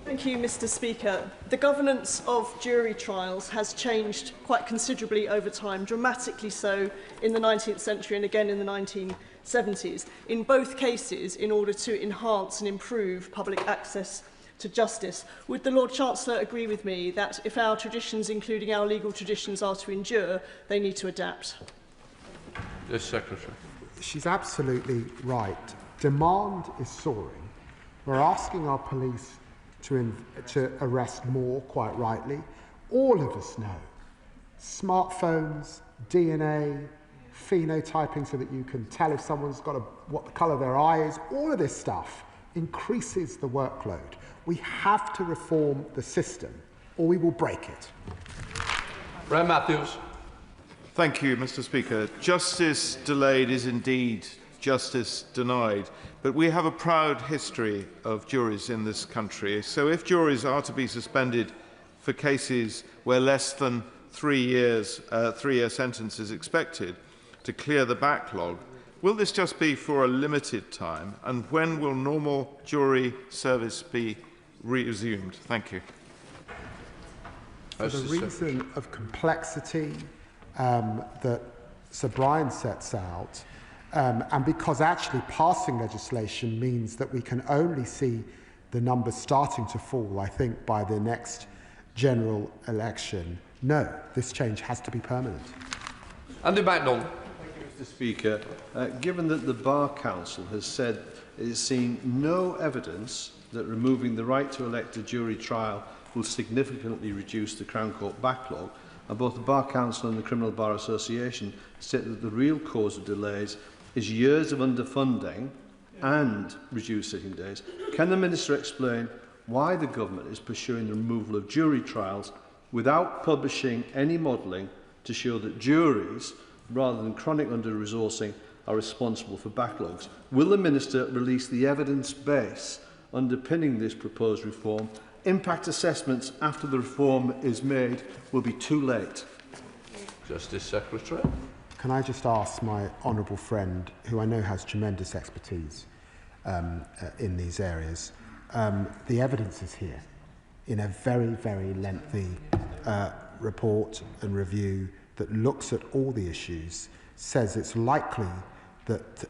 Thank you, Mr. Speaker. The governance of jury trials has changed quite considerably over time, dramatically so in the 19th century and again in the 1970s. In both cases, in order to enhance and improve public access to justice. Would the Lord Chancellor agree with me that if our traditions, including our legal traditions, are to endure, they need to adapt? Yes, Secretary. She's absolutely right. Demand is soaring. We're asking our police to arrest more, quite rightly. All of us know smartphones, DNA, phenotyping so that you can tell if someone's got what the colour of their eye is, all of this stuff increases the workload. We have to reform the system or we will break it. Ray Matthews. Thank you, Mr. Speaker. Justice delayed is indeed justice denied, but we have a proud history of juries in this country. So if juries are to be suspended for cases where less than 3 years, 3-year sentence is expected to clear the backlog, will this just be for a limited time? And when will normal jury service be resumed? Thank you. For the reason of complexity that Sir Brian sets out, and because actually passing legislation means that we can only see the numbers starting to fall, I think, by the next general election, no, this change has to be permanent. Andy Macdonald. Thank you, Mr. Speaker. Given that the Bar Council has said it has seen no evidence that removing the right to elect a jury trial will significantly reduce the Crown Court backlog, and both the Bar Council and the Criminal Bar Association state that the real cause of delays is years of underfunding and reduced sitting days, can the Minister explain why the Government is pursuing the removal of jury trials without publishing any modelling to show that juries, rather than chronic under-resourcing, are responsible for backlogs? Will the Minister release the evidence base underpinning this proposed reform? Impact assessments after the reform is made will be too late. Justice Secretary. Can I just ask my honourable friend, who I know has tremendous expertise in these areas, the evidence is here in a very, very lengthy report and review that looks at all the issues, says it's likely that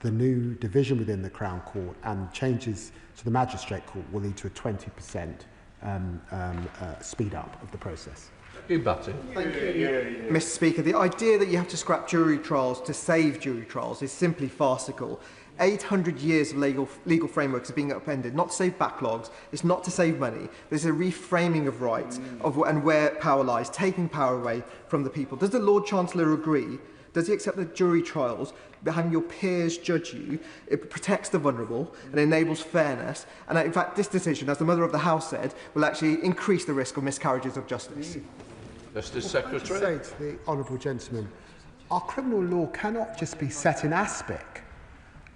the new division within the Crown Court and changes to the Magistrate Court will lead to a 20% speed up of the process. Thank you. Mr. Speaker, the idea that you have to scrap jury trials to save jury trials is simply farcical. 800 years of legal frameworks are being upended, not to save backlogs, it's not to save money, but it's a reframing of rights and where power lies, taking power away from the people. Does the Lord Chancellor agree? Does he accept that jury trials, having your peers judge you, it protects the vulnerable and enables fairness? And in fact, this decision, as the Mother of the House said, will actually increase the risk of miscarriages of justice. Justice Secretary. I say to the honourable gentleman, our criminal law cannot just be set in aspic.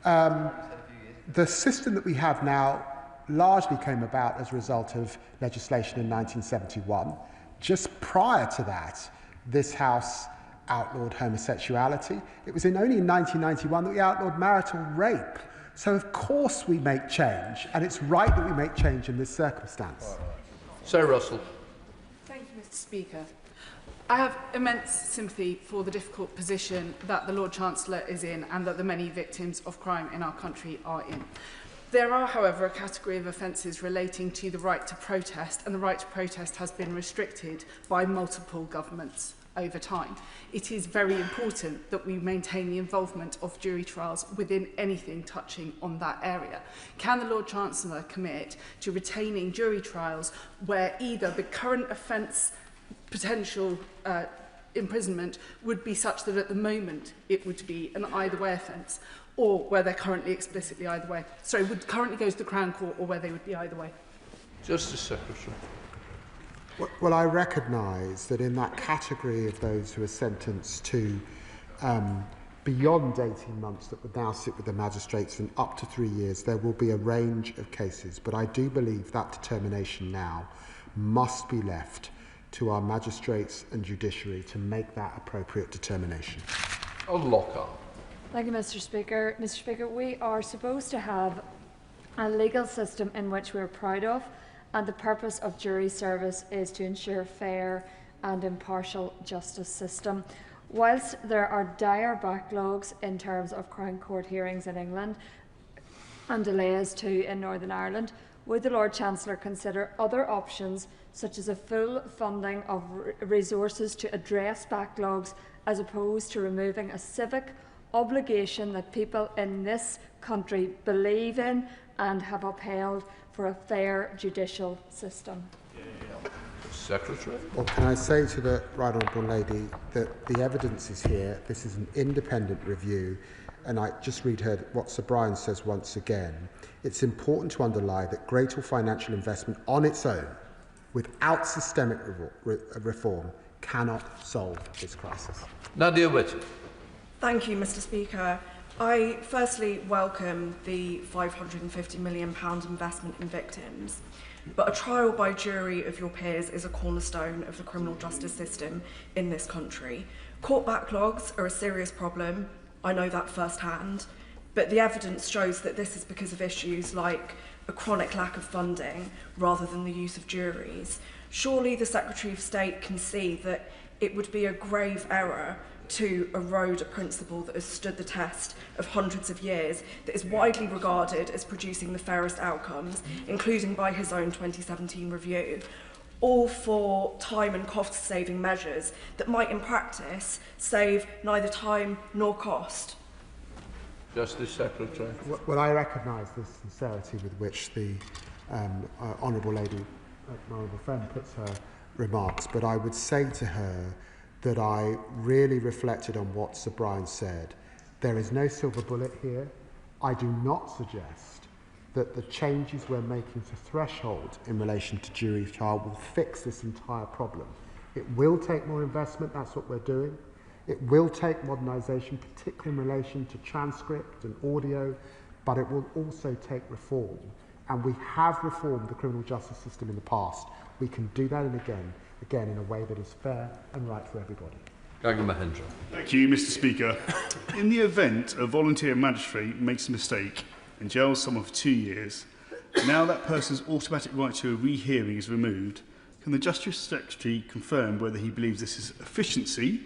The system that we have now largely came about as a result of legislation in 1971. Just prior to that, this House outlawed homosexuality. It was only in 1991 that we outlawed marital rape. So of course we make change, and it's right that we make change in this circumstance. Sir Russell. Thank you, Mr. Speaker. I have immense sympathy for the difficult position that the Lord Chancellor is in and that the many victims of crime in our country are in. There are, however, a category of offences relating to the right to protest, and the right to protest has been restricted by multiple governments over time. It is very important that we maintain the involvement of jury trials within anything touching on that area. Can the Lord Chancellor commit to retaining jury trials where either the current offence potential imprisonment would be such that at the moment it would be an either way offence, or where they're currently explicitly either way? Sorry, would currently go to the Crown Court, or where they would be either way? Justice Secretary. Well, I recognise that in that category of those who are sentenced to beyond 18 months that would now sit with the magistrates and up to 3 years, there will be a range of cases. But I do believe that determination now must be left to our magistrates and judiciary to make that appropriate determination. Lockhart. Thank you, Mr. Speaker. Mr. Speaker, we are supposed to have a legal system in which we're proud of, and the purpose of jury service is to ensure fair and impartial justice system. Whilst there are dire backlogs in terms of Crown Court hearings in England and delays too in Northern Ireland, would the Lord Chancellor consider other options, such as a full funding of resources to address backlogs, as opposed to removing a civic obligation that people in this country believe in and have upheld for a fair judicial system? Secretary. Well, can I say to the Right Honourable Lady that the evidence is here, this is an independent review, and I just read her what Sir Brian says once again. It's important to underline that greater financial investment on its own, without systemic reform, cannot solve this crisis. Nadia Whittam. Thank you, Mr. Speaker. I firstly welcome the £550 million investment in victims, but a trial by jury of your peers is a cornerstone of the criminal justice system in this country. Court backlogs are a serious problem, I know that firsthand, but the evidence shows that this is because of issues like a chronic lack of funding rather than the use of juries. Surely the Secretary of State can see that it would be a grave error to erode a principle that has stood the test of hundreds of years, that is widely regarded as producing the fairest outcomes, including by his own 2017 review, all for time and cost-saving measures that might in practice save neither time nor cost. Justice Secretary. Well, I recognise the sincerity with which the Honourable Lady, my honourable friend, puts her remarks, but I would say to her that I really reflected on what Sir Brian said. There is no silver bullet here. I do not suggest that the changes we're making to threshold in relation to jury trial will fix this entire problem. It will take more investment, that's what we're doing. It will take modernisation, particularly in relation to transcript and audio, but it will also take reform. And we have reformed the criminal justice system in the past. We can do that again in a way that is fair and right for everybody. Gagan Mahendra. Thank you, Mr. Speaker. In the event a volunteer magistrate makes a mistake and jails someone for 2 years, now that person's automatic right to a rehearing is removed, can the Justice Secretary confirm whether he believes this is efficiency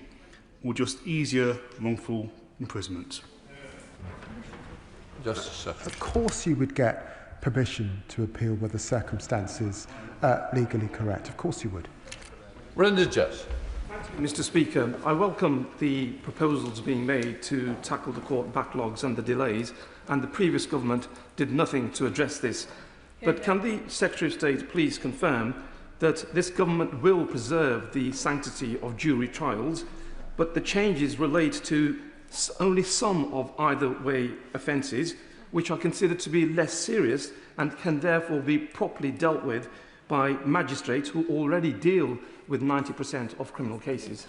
or just easier wrongful imprisonment? Justice Secretary. Of course you would get permission to appeal where the circumstances are legally correct. Of course you would. Brendan Jess. Mr. Speaker, I welcome the proposals being made to tackle the court backlogs and the delays, and the previous government did nothing to address this. But can the Secretary of State please confirm that this government will preserve the sanctity of jury trials, but the changes relate to only some of either way offences, which are considered to be less serious and can therefore be properly dealt with by magistrates who already deal with 90% of criminal cases?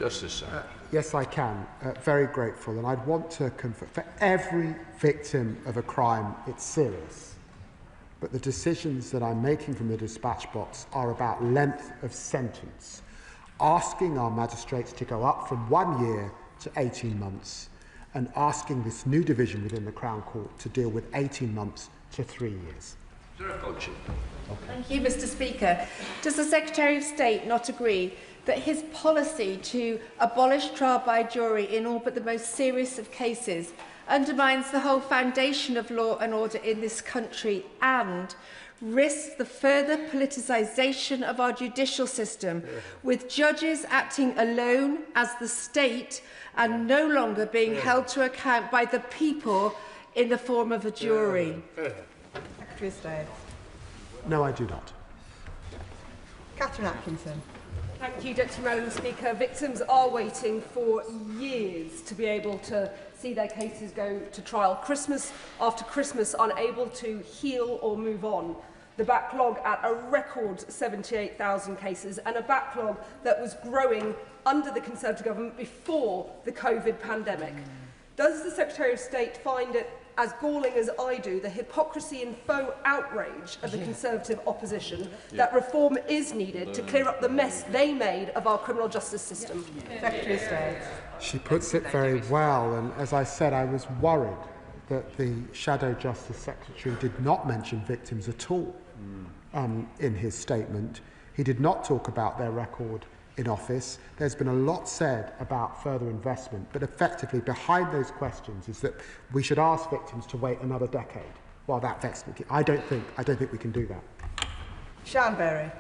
Justice Secretary. Yes, I can. Very grateful. And I'd want to confirm, for every victim of a crime, it's serious. But the decisions that I'm making from the dispatch box are about length of sentence, asking our magistrates to go up from 1 year to 18 months, and asking this new division within the Crown Court to deal with 18 months to 3 years. Thank you, Mr. Speaker. Does the Secretary of State not agree that his policy to abolish trial by jury in all but the most serious of cases undermines the whole foundation of law and order in this country and risks the further politicisation of our judicial system, with judges acting alone as the state and no longer being held to account by the people in the form of a jury? Secretary of State. No, I do not. Catherine Atkinson. Thank you, Deputy Madam Speaker. Victims are waiting for years to be able to see their cases go to trial. Christmas after Christmas, unable to heal or move on. The backlog at a record 78,000 cases, and a backlog that was growing under the Conservative government before the COVID pandemic. Does the Secretary of State find it as galling as I do, the hypocrisy and faux outrage of the Conservative opposition, that reform is needed to clear up the mess they made of our criminal justice system? Secretary of State. She puts it very well, and as I said, I was worried that the Shadow Justice Secretary did not mention victims at all in his statement. He did not talk about their record in office. There's been a lot said about further investment, but effectively behind those questions is that we should ask victims to wait another decade while that vets me. I don't think we can do that. Sian Berry.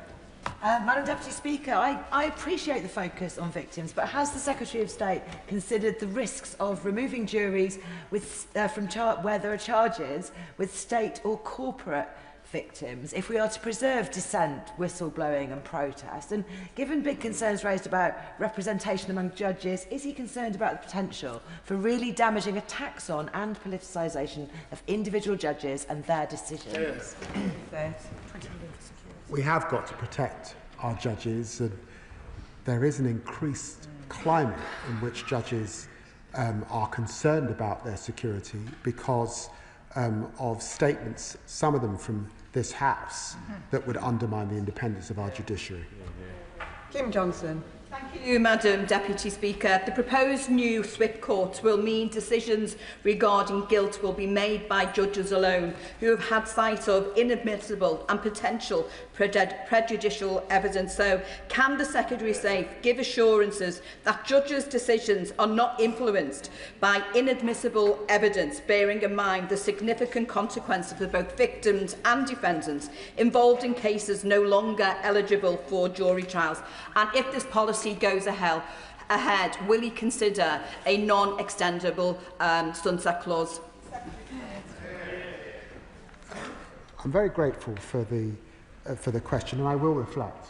Madam Deputy Speaker, I appreciate the focus on victims, but has the Secretary of State considered the risks of removing juries with, where there are charges with state or corporate victims if we are to preserve dissent, whistleblowing and protest? And given big concerns raised about representation among judges, is he concerned about the potential for really damaging a tax on and politicisation of individual judges and their decisions? We have got to protect our judges, and there is an increased climate in which judges are concerned about their security because of statements, some of them from this House, that would undermine the independence of our judiciary. Kim Johnson. Thank you, Madam Deputy Speaker. The proposed new SWIP courts will mean decisions regarding guilt will be made by judges alone, who have had sight of inadmissible and potential prejudicial evidence. So, can the Secretary of State give assurances that judges' decisions are not influenced by inadmissible evidence, bearing in mind the significant consequences for both victims and defendants involved in cases no longer eligible for jury trials? And if this policy goes ahead, will he consider a non-extendable sunset clause? I'm very grateful for the question, and I will reflect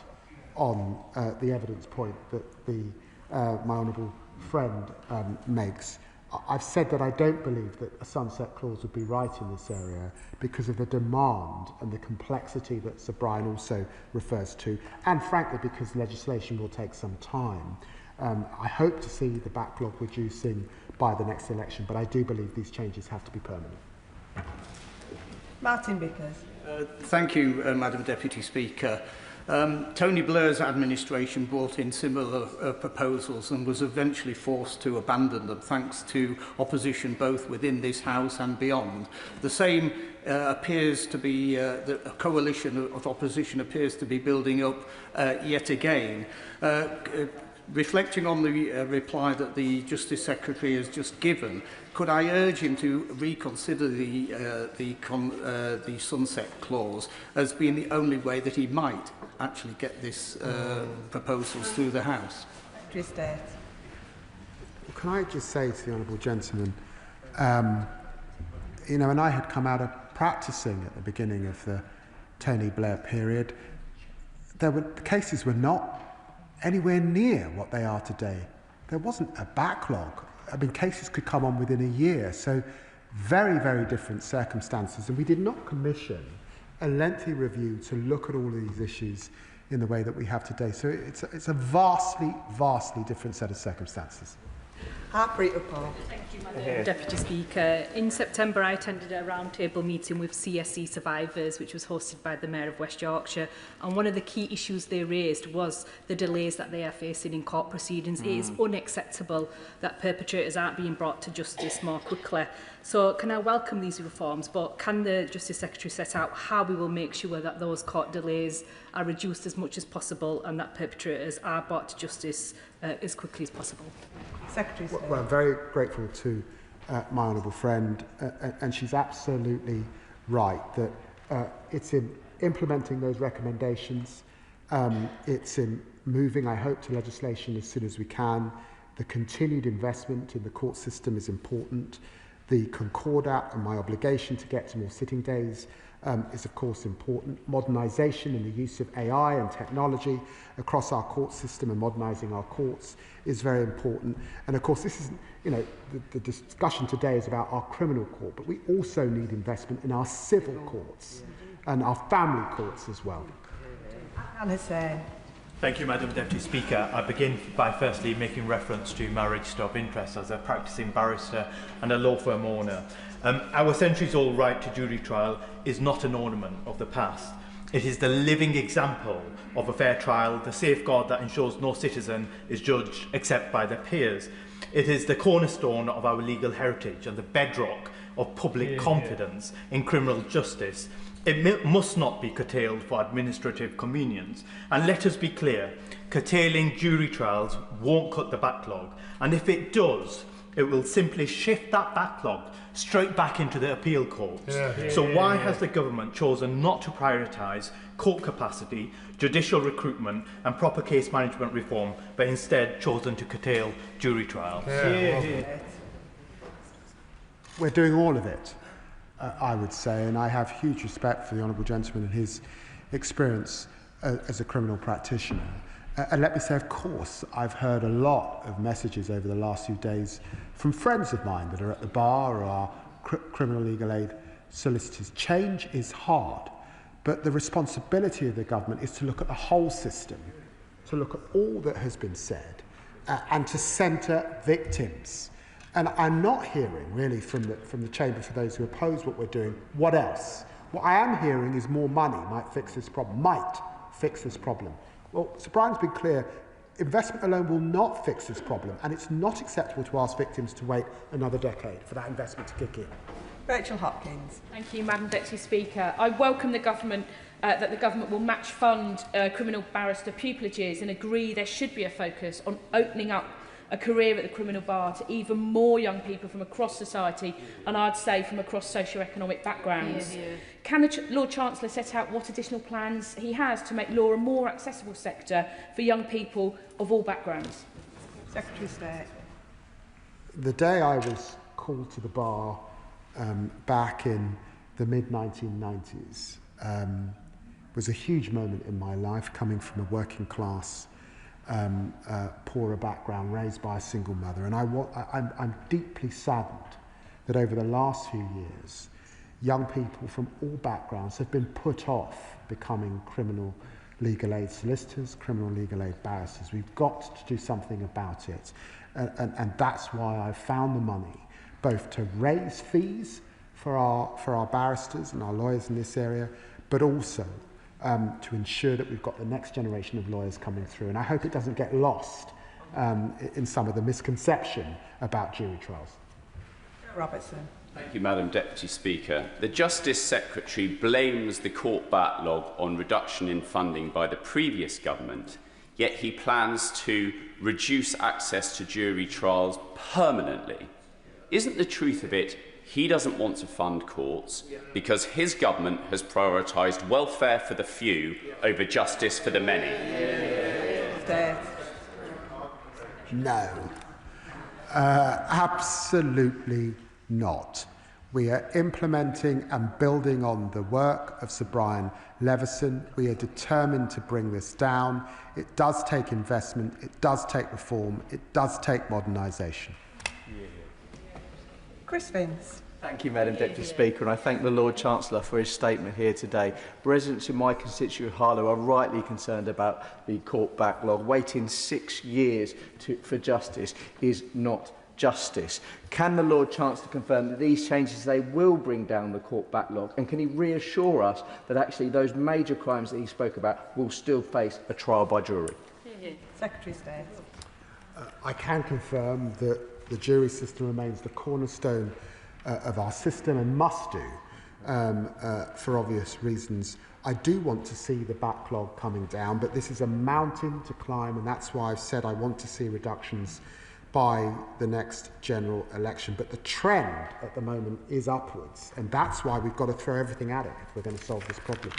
on the evidence point that my honourable friend makes. I've said that I don't believe that a sunset clause would be right in this area because of the demand and the complexity that Sir Brian also refers to, and frankly because legislation will take some time. I hope to see the backlog reducing by the next election, but I do believe these changes have to be permanent. Martin Vickers. Thank you, Madam Deputy Speaker. Tony Blair's administration brought in similar proposals and was eventually forced to abandon them thanks to opposition both within this House and beyond. The same appears to be, a coalition of opposition appears to be building up yet again. Reflecting on the reply that the Justice Secretary has just given, could I urge him to reconsider the sunset clause as being the only way that he might actually get this proposals through the House? Can I just say to the honourable gentleman, you know, when I had come out of practising at the beginning of the Tony Blair period, the cases were not anywhere near what they are today. There wasn't a backlog. I mean, cases could come on within a year. So very, very different circumstances. And we did not commission a lengthy review to look at all of these issues in the way that we have today. So it's a vastly, vastly different set of circumstances. Thank you, Madam Deputy Speaker. In September, I attended a roundtable meeting with CSE survivors, which was hosted by the Mayor of West Yorkshire. And one of the key issues they raised was the delays that they are facing in court proceedings. It is unacceptable that perpetrators aren't being brought to justice more quickly. So can I welcome these reforms, but can the Justice Secretary set out how we will make sure that those court delays are reduced as much as possible and that perpetrators are brought to justice as quickly as possible? Secretary. Well, I'm very grateful to my honourable friend, and she's absolutely right that it's in implementing those recommendations, it's in moving, I hope, to legislation as soon as we can. The continued investment in the court system is important. The Concordat and my obligation to get to more sitting days is of course important. Modernisation and the use of AI and technology across our court system and modernising our courts is very important. And of course this is, you know, the discussion today is about our criminal court, but we also need investment in our civil courts and our family courts as well. Thank you, Madam Deputy Speaker. I begin by firstly making reference to marriage to interest as a practising barrister and a law firm owner. Our centuries-old right to jury trial is not an ornament of the past. It is the living example of a fair trial, the safeguard that ensures no citizen is judged except by their peers. It is the cornerstone of our legal heritage and the bedrock of public confidence in criminal justice. It must not be curtailed for administrative convenience. And let us be clear, curtailing jury trials won't cut the backlog. And if it does, it will simply shift that backlog straight back into the appeal courts. So why has the government chosen not to prioritise court capacity, judicial recruitment and proper case management reform, but instead chosen to curtail jury trials? We're doing all of it, I would say, and I have huge respect for the Honourable Gentleman and his experience as a criminal practitioner. And let me say, of course, I've heard a lot of messages over the last few days from friends of mine that are at the bar or are criminal legal aid solicitors. Change is hard, but the responsibility of the government is to look at the whole system, to look at all that has been said, and to centre victims. And I'm not hearing, really, from the Chamber, for those who oppose what we're doing, what else? What I am hearing is more money might fix this problem, Well, Sir Brian's been clear, investment alone will not fix this problem, and it's not acceptable to ask victims to wait another decade for that investment to kick in. Rachel Hopkins. Thank you, Madam Deputy Speaker. I welcome the government that the government will match fund criminal barrister pupilages and agree there should be a focus on opening up a career at the criminal bar to even more young people from across society, and I'd say from across socio-economic backgrounds. Can the Lord Chancellor set out what additional plans he has to make law a more accessible sector for young people of all backgrounds? Secretary of State. The day I was called to the bar back in the mid-1990s was a huge moment in my life, coming from a working class poorer background, raised by a single mother. And I'm deeply saddened that over the last few years, young people from all backgrounds have been put off becoming criminal legal aid solicitors, criminal legal aid barristers. We've got to do something about it. And that's why I've found the money, both to raise fees for our barristers and our lawyers in this area, but also to ensure that we've got the next generation of lawyers coming through. And I hope it doesn't get lost in some of the misconception about jury trials. Robertson. Thank you, Madam Deputy Speaker. The Justice Secretary blames the court backlog on reduction in funding by the previous government, yet he plans to reduce access to jury trials permanently. Isn't the truth of it he doesn't want to fund courts because his government has prioritised welfare for the few over justice for the many? No, absolutely not. We are implementing and building on the work of Sir Brian Leveson. We are determined to bring this down. It does take investment, it does take reform, it does take modernisation. Chris Vince. Thank you, Madam Deputy Speaker, and I thank the Lord Chancellor for his statement here today. Residents in my constituent Harlow are rightly concerned about the court backlog. Waiting 6 years for justice is not justice. Can the Lord Chancellor confirm that these changes, they will bring down the court backlog, and can he reassure us that actually those major crimes that he spoke about will still face a trial by jury? Secretary of State. I can confirm that the jury system remains the cornerstone of our system and must do for obvious reasons. I do want to see the backlog coming down, but this is a mountain to climb, and that's why I've said I want to see reductions by the next general election. But the trend at the moment is upwards, and that's why we've got to throw everything at it if we're going to solve this problem.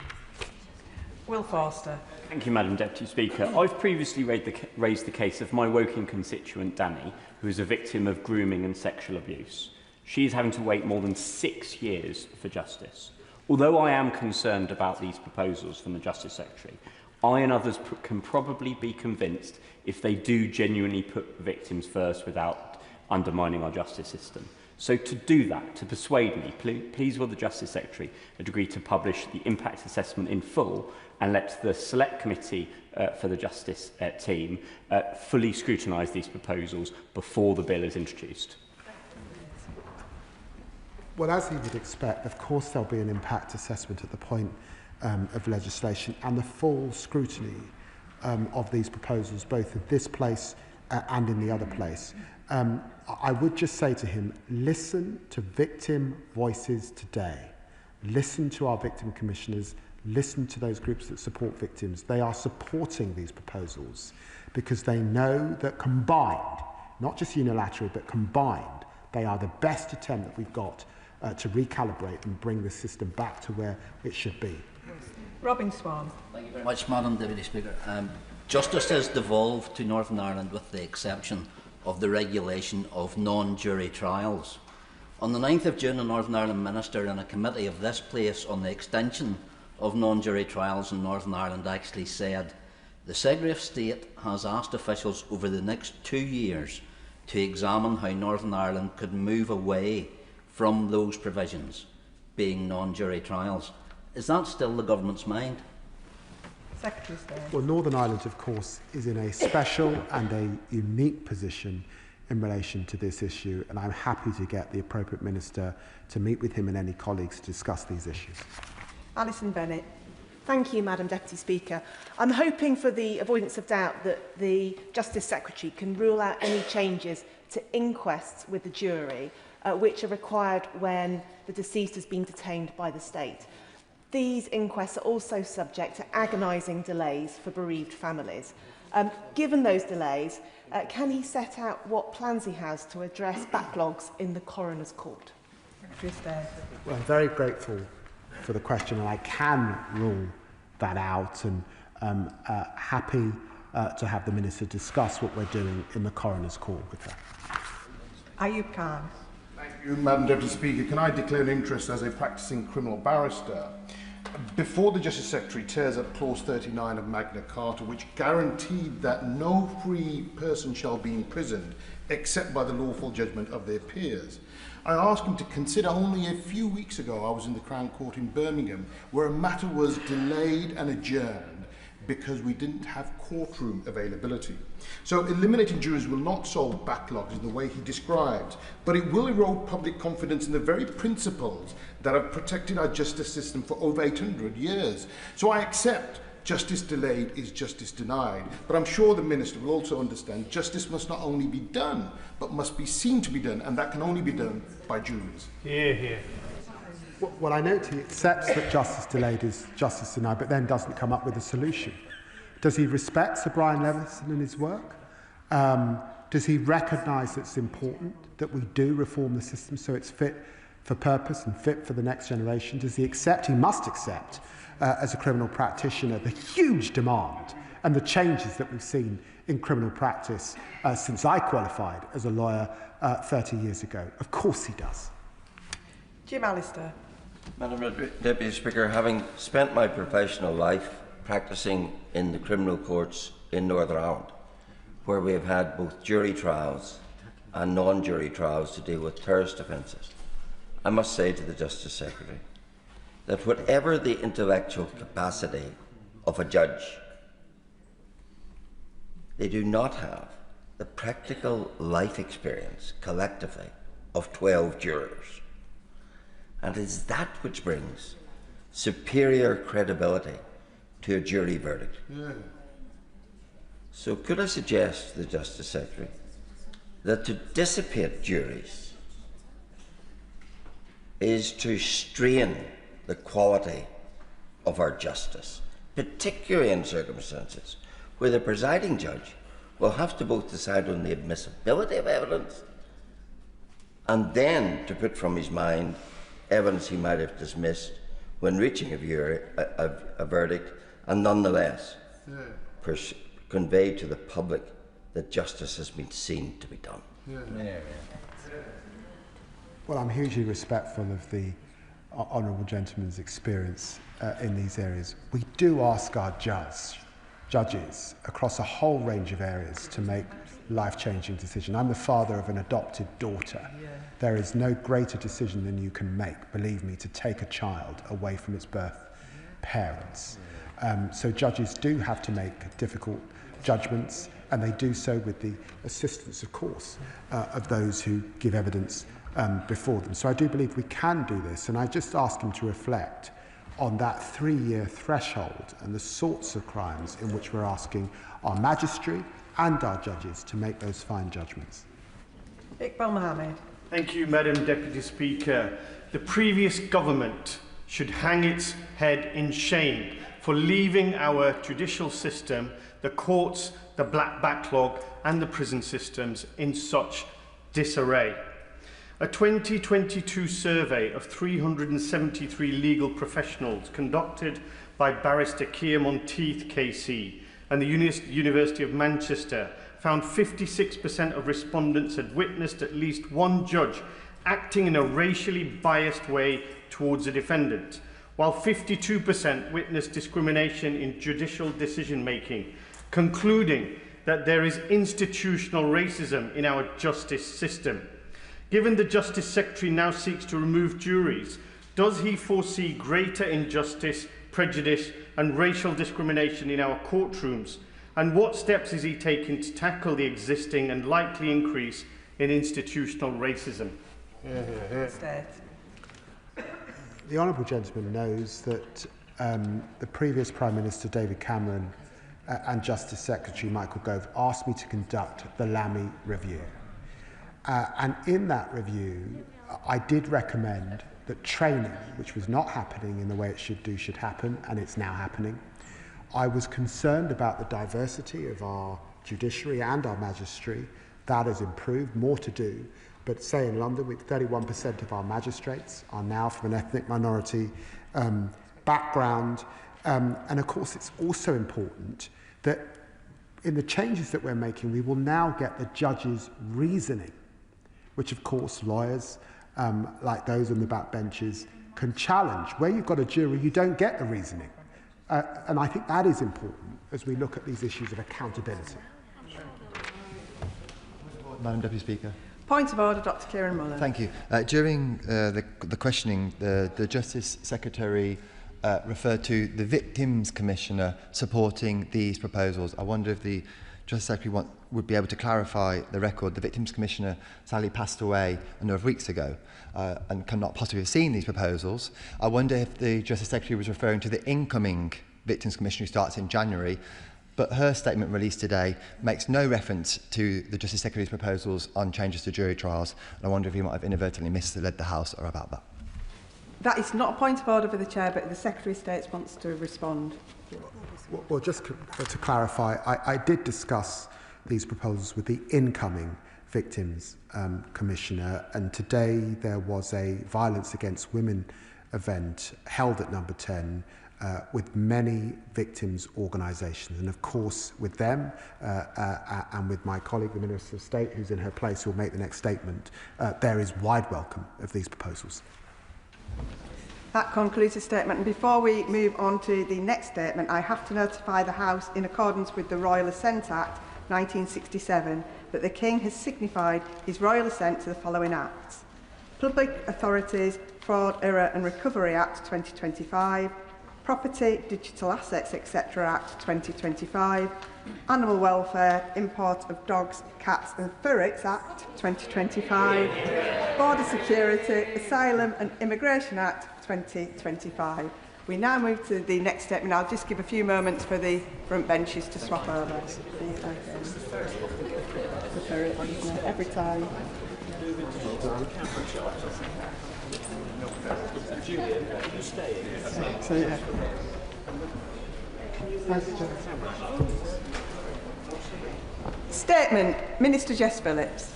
Will Forster. Thank you, Madam Deputy Speaker. I've previously raised the case of my Woking constituent, Danny, who is a victim of grooming and sexual abuse. She is having to wait more than 6 years for justice. Although I am concerned about these proposals from the Justice Secretary, I and others can probably be convinced if they do genuinely put victims first without undermining our justice system. So to do that, to persuade me, please will the Justice Secretary agree to publish the impact assessment in full and let the Select Committee for the Justice team fully scrutinise these proposals before the bill is introduced? Well, as you would expect, of course there'll be an impact assessment at the point of legislation, and the full scrutiny of these proposals, both in this place and in the other place. I would just say to him, listen to victim voices today. Listen to our victim commissioners. Listen to those groups that support victims. They are supporting these proposals because they know that combined, not just unilaterally, but combined, They are the best attempt that we've got to recalibrate and bring the system back to where it should be. Robin Swan. Thank you very much, Madam Deputy Speaker. Justice has devolved to Northern Ireland with the exception of the regulation of non-jury trials. On the 9th of June, a Northern Ireland minister in a committee of this place on the extension of non-jury trials in Northern Ireland actually said, the Secretary of State has asked officials over the next 2 years to examine how Northern Ireland could move away from those provisions, being non-jury trials. Is that still the government's mind? Secretary of State. Well, Northern Ireland, of course, is in a special and a unique position in relation to this issue, and I'm happy to get the appropriate minister to meet with him and any colleagues to discuss these issues. Alison Bennett. Thank you, Madam Deputy Speaker. I'm hoping, for the avoidance of doubt, that the Justice Secretary can rule out any changes to inquests with the jury, which are required when the deceased has been detained by the state. These inquests are also subject to agonising delays for bereaved families. Given those delays, can he set out what plans he has to address backlogs in the Coroner's Court? Secretary of State. Well, I'm very grateful for the question, and I can rule that out, and happy to have the Minister discuss what we're doing in the Coroner's Court with that. Ayub Khan. Thank you, Madam Deputy Speaker. Can I declare an interest as a practising criminal barrister? Before the Justice Secretary tears up clause 39 of Magna Carta, which guaranteed that no free person shall be imprisoned except by the lawful judgment of their peers, I asked him to consider only a few weeks ago I was in the Crown Court in Birmingham, where a matter was delayed and adjourned because we didn't have courtroom availability. So eliminating juries will not solve backlogs in the way he describes, but it will erode public confidence in the very principles that have protected our justice system for over 800 years. So I accept justice delayed is justice denied, but I'm sure the Minister will also understand justice must not only be done, but must be seen to be done, and that can only be done by juries. Hear, hear. Well, I note he accepts that justice delayed is justice denied, but then doesn't come up with a solution. Does he respect Sir Brian Leveson and his work? Does he recognise that it's important that we do reform the system so it's fit for purpose and fit for the next generation? Does he accept, he must accept, as a criminal practitioner, the huge demand and the changes that we've seen in criminal practice since I qualified as a lawyer 30 years ago? Of course he does. Jim Allister. Madam Deputy Speaker, having spent my professional life practising in the criminal courts in Northern Ireland, where we have had both jury trials and non-jury trials to deal with terrorist offences, I must say to the Justice Secretary that whatever the intellectual capacity of a judge, they do not have the practical life experience collectively of 12 jurors. And it is that which brings superior credibility to a jury verdict. Yeah. So could I suggest to the Justice Secretary that to dissipate juries is to strain the quality of our justice, particularly in circumstances where the presiding judge will have to both decide on the admissibility of evidence and then to put from his mind evidence he might have dismissed when reaching a verdict, and nonetheless convey to the public that justice has been seen to be done. Well, I'm hugely respectful of the honourable gentleman's experience in these areas. We do ask our judges across a whole range of areas to make life-changing decisions. I'm the father of an adopted daughter. There is no greater decision than you can make, believe me, to take a child away from its birth parents. So judges do have to make difficult judgments, and they do so with the assistance, of course, of those who give evidence before them. So I do believe we can do this, and I just ask him to reflect on that 3-year threshold and the sorts of crimes in which we're asking our magistrate and our judges to make those fine judgments. Iqbal Mohammed. Thank you, Madam Deputy Speaker. The previous government should hang its head in shame for leaving our judicial system, the courts, the black backlog and the prison systems in such disarray. A 2022 survey of 373 legal professionals conducted by barrister Keir Monteith KC and the University of Manchester found 56% of respondents had witnessed at least one judge acting in a racially biased way towards a defendant, while 52% witnessed discrimination in judicial decision-making, concluding that there is institutional racism in our justice system. Given the Justice Secretary now seeks to remove juries, does he foresee greater injustice, prejudice and racial discrimination in our courtrooms? And what steps is he taking to tackle the existing and likely increase in institutional racism? The honourable gentleman knows that the previous Prime Minister David Cameron and Justice Secretary Michael Gove asked me to conduct the Lammy review. And in that review, I did recommend that training, which was not happening in the way it should happen, and it's now happening. I was concerned about the diversity of our judiciary and our magistracy. That has improved, more to do. But say in London, with 31% of our magistrates are now from an ethnic minority background. And of course, it's also important that in the changes that we're making, we will now get the judges' reasoning, which of course lawyers like those on the backbenches can challenge. Where you've got a jury, you don't get the reasoning. And I think that is important as we look at these issues of accountability. Madam Deputy Speaker. Point of order, Dr. Kieran Muller. Thank you. During the questioning, the Justice Secretary referred to the Victims Commissioner supporting these proposals. I wonder if the Justice Secretary would be able to clarify the record. The Victims Commissioner sadly passed away a number of weeks ago and cannot possibly have seen these proposals. I wonder if the Justice Secretary was referring to the incoming Victims Commissioner who starts in January, but her statement released today makes no reference to the Justice Secretary's proposals on changes to jury trials. And I wonder if he might have inadvertently misled the House or about that. That is not a point of order for the Chair, but the Secretary of State wants to respond. Well, just to clarify, I did discuss these proposals with the incoming Victims Commissioner, and today there was a violence against women event held at number 10 with many victims' organisations. And of course, with them and with my colleague, the Minister of State, who's in her place, who will make the next statement, there is wide welcome of these proposals. That concludes the statement. And before we move on to the next statement, I have to notify the House, in accordance with the Royal Assent Act 1967, that the King has signified his royal assent to the following acts: Public Authorities Fraud, Error and Recovery Act 2025, Property, Digital Assets, etc. Act 2025, Animal Welfare, Import of Dogs, Cats and Ferrets Act 2025, Border Security, Asylum and Immigration Act 2025. We now move to the next statement. I'll just give a few moments for the front benches to swap over. The ferret, isn't it? Every time. So, yeah. Statement, Minister Jess Phillips.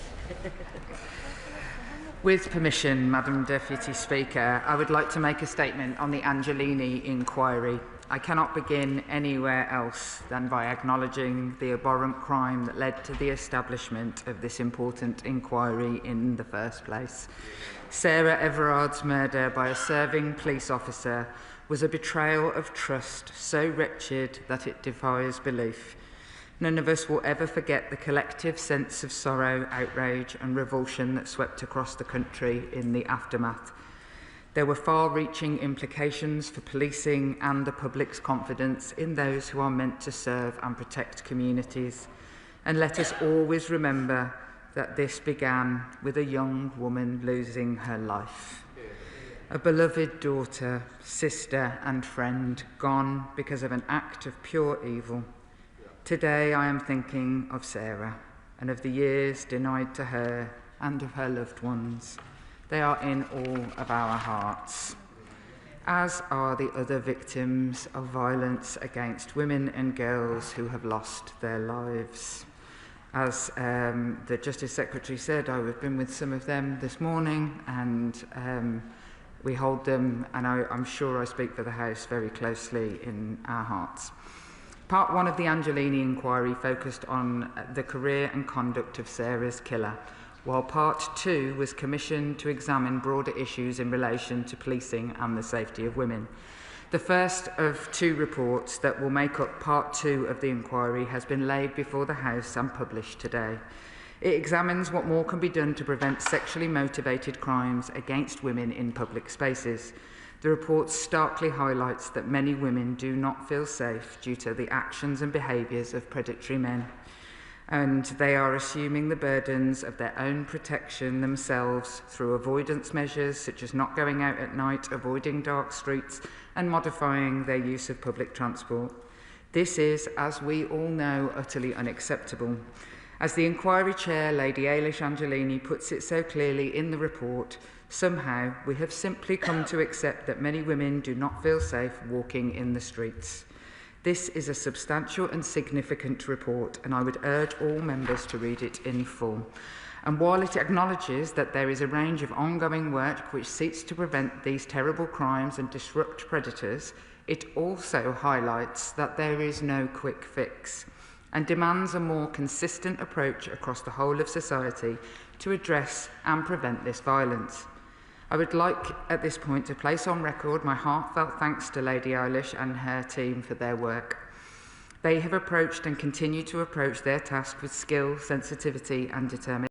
With permission, Madam Deputy Speaker, I would like to make a statement on the Angelini inquiry. I cannot begin anywhere else than by acknowledging the abhorrent crime that led to the establishment of this important inquiry in the first place. Sarah Everard's murder by a serving police officer was a betrayal of trust so wretched that it defies belief. None of us will ever forget the collective sense of sorrow, outrage and revulsion that swept across the country in the aftermath. There were far-reaching implications for policing and the public's confidence in those who are meant to serve and protect communities. And let us always remember that this began with a young woman losing her life. A beloved daughter, sister and friend gone because of an act of pure evil. Today I am thinking of Sarah and of the years denied to her and of her loved ones. They are in all of our hearts, as are the other victims of violence against women and girls who have lost their lives. As the Justice Secretary said, I've been with some of them this morning, and we hold them, and I'm sure I speak for the House, very closely in our hearts. Part 1 of the Angelini inquiry focused on the career and conduct of Sarah's killer, while Part 2 was commissioned to examine broader issues in relation to policing and the safety of women. The first of 2 reports that will make up Part 2 of the inquiry has been laid before the House and published today. It examines what more can be done to prevent sexually motivated crimes against women in public spaces. The report starkly highlights that many women do not feel safe due to the actions and behaviours of predatory men, and they are assuming the burdens of their own protection themselves through avoidance measures such as not going out at night, avoiding dark streets, and modifying their use of public transport. This is, as we all know, utterly unacceptable. As the inquiry chair, Lady Ailish Angelini, puts it so clearly in the report, somehow we have simply come to accept that many women do not feel safe walking in the streets. This is a substantial and significant report, and I would urge all members to read it in full. And while it acknowledges that there is a range of ongoing work which seeks to prevent these terrible crimes and disrupt predators, it also highlights that there is no quick fix and demands a more consistent approach across the whole of society to address and prevent this violence. I would like at this point to place on record my heartfelt thanks to Lady Eilish and her team for their work. They have approached and continue to approach their task with skill, sensitivity and determination.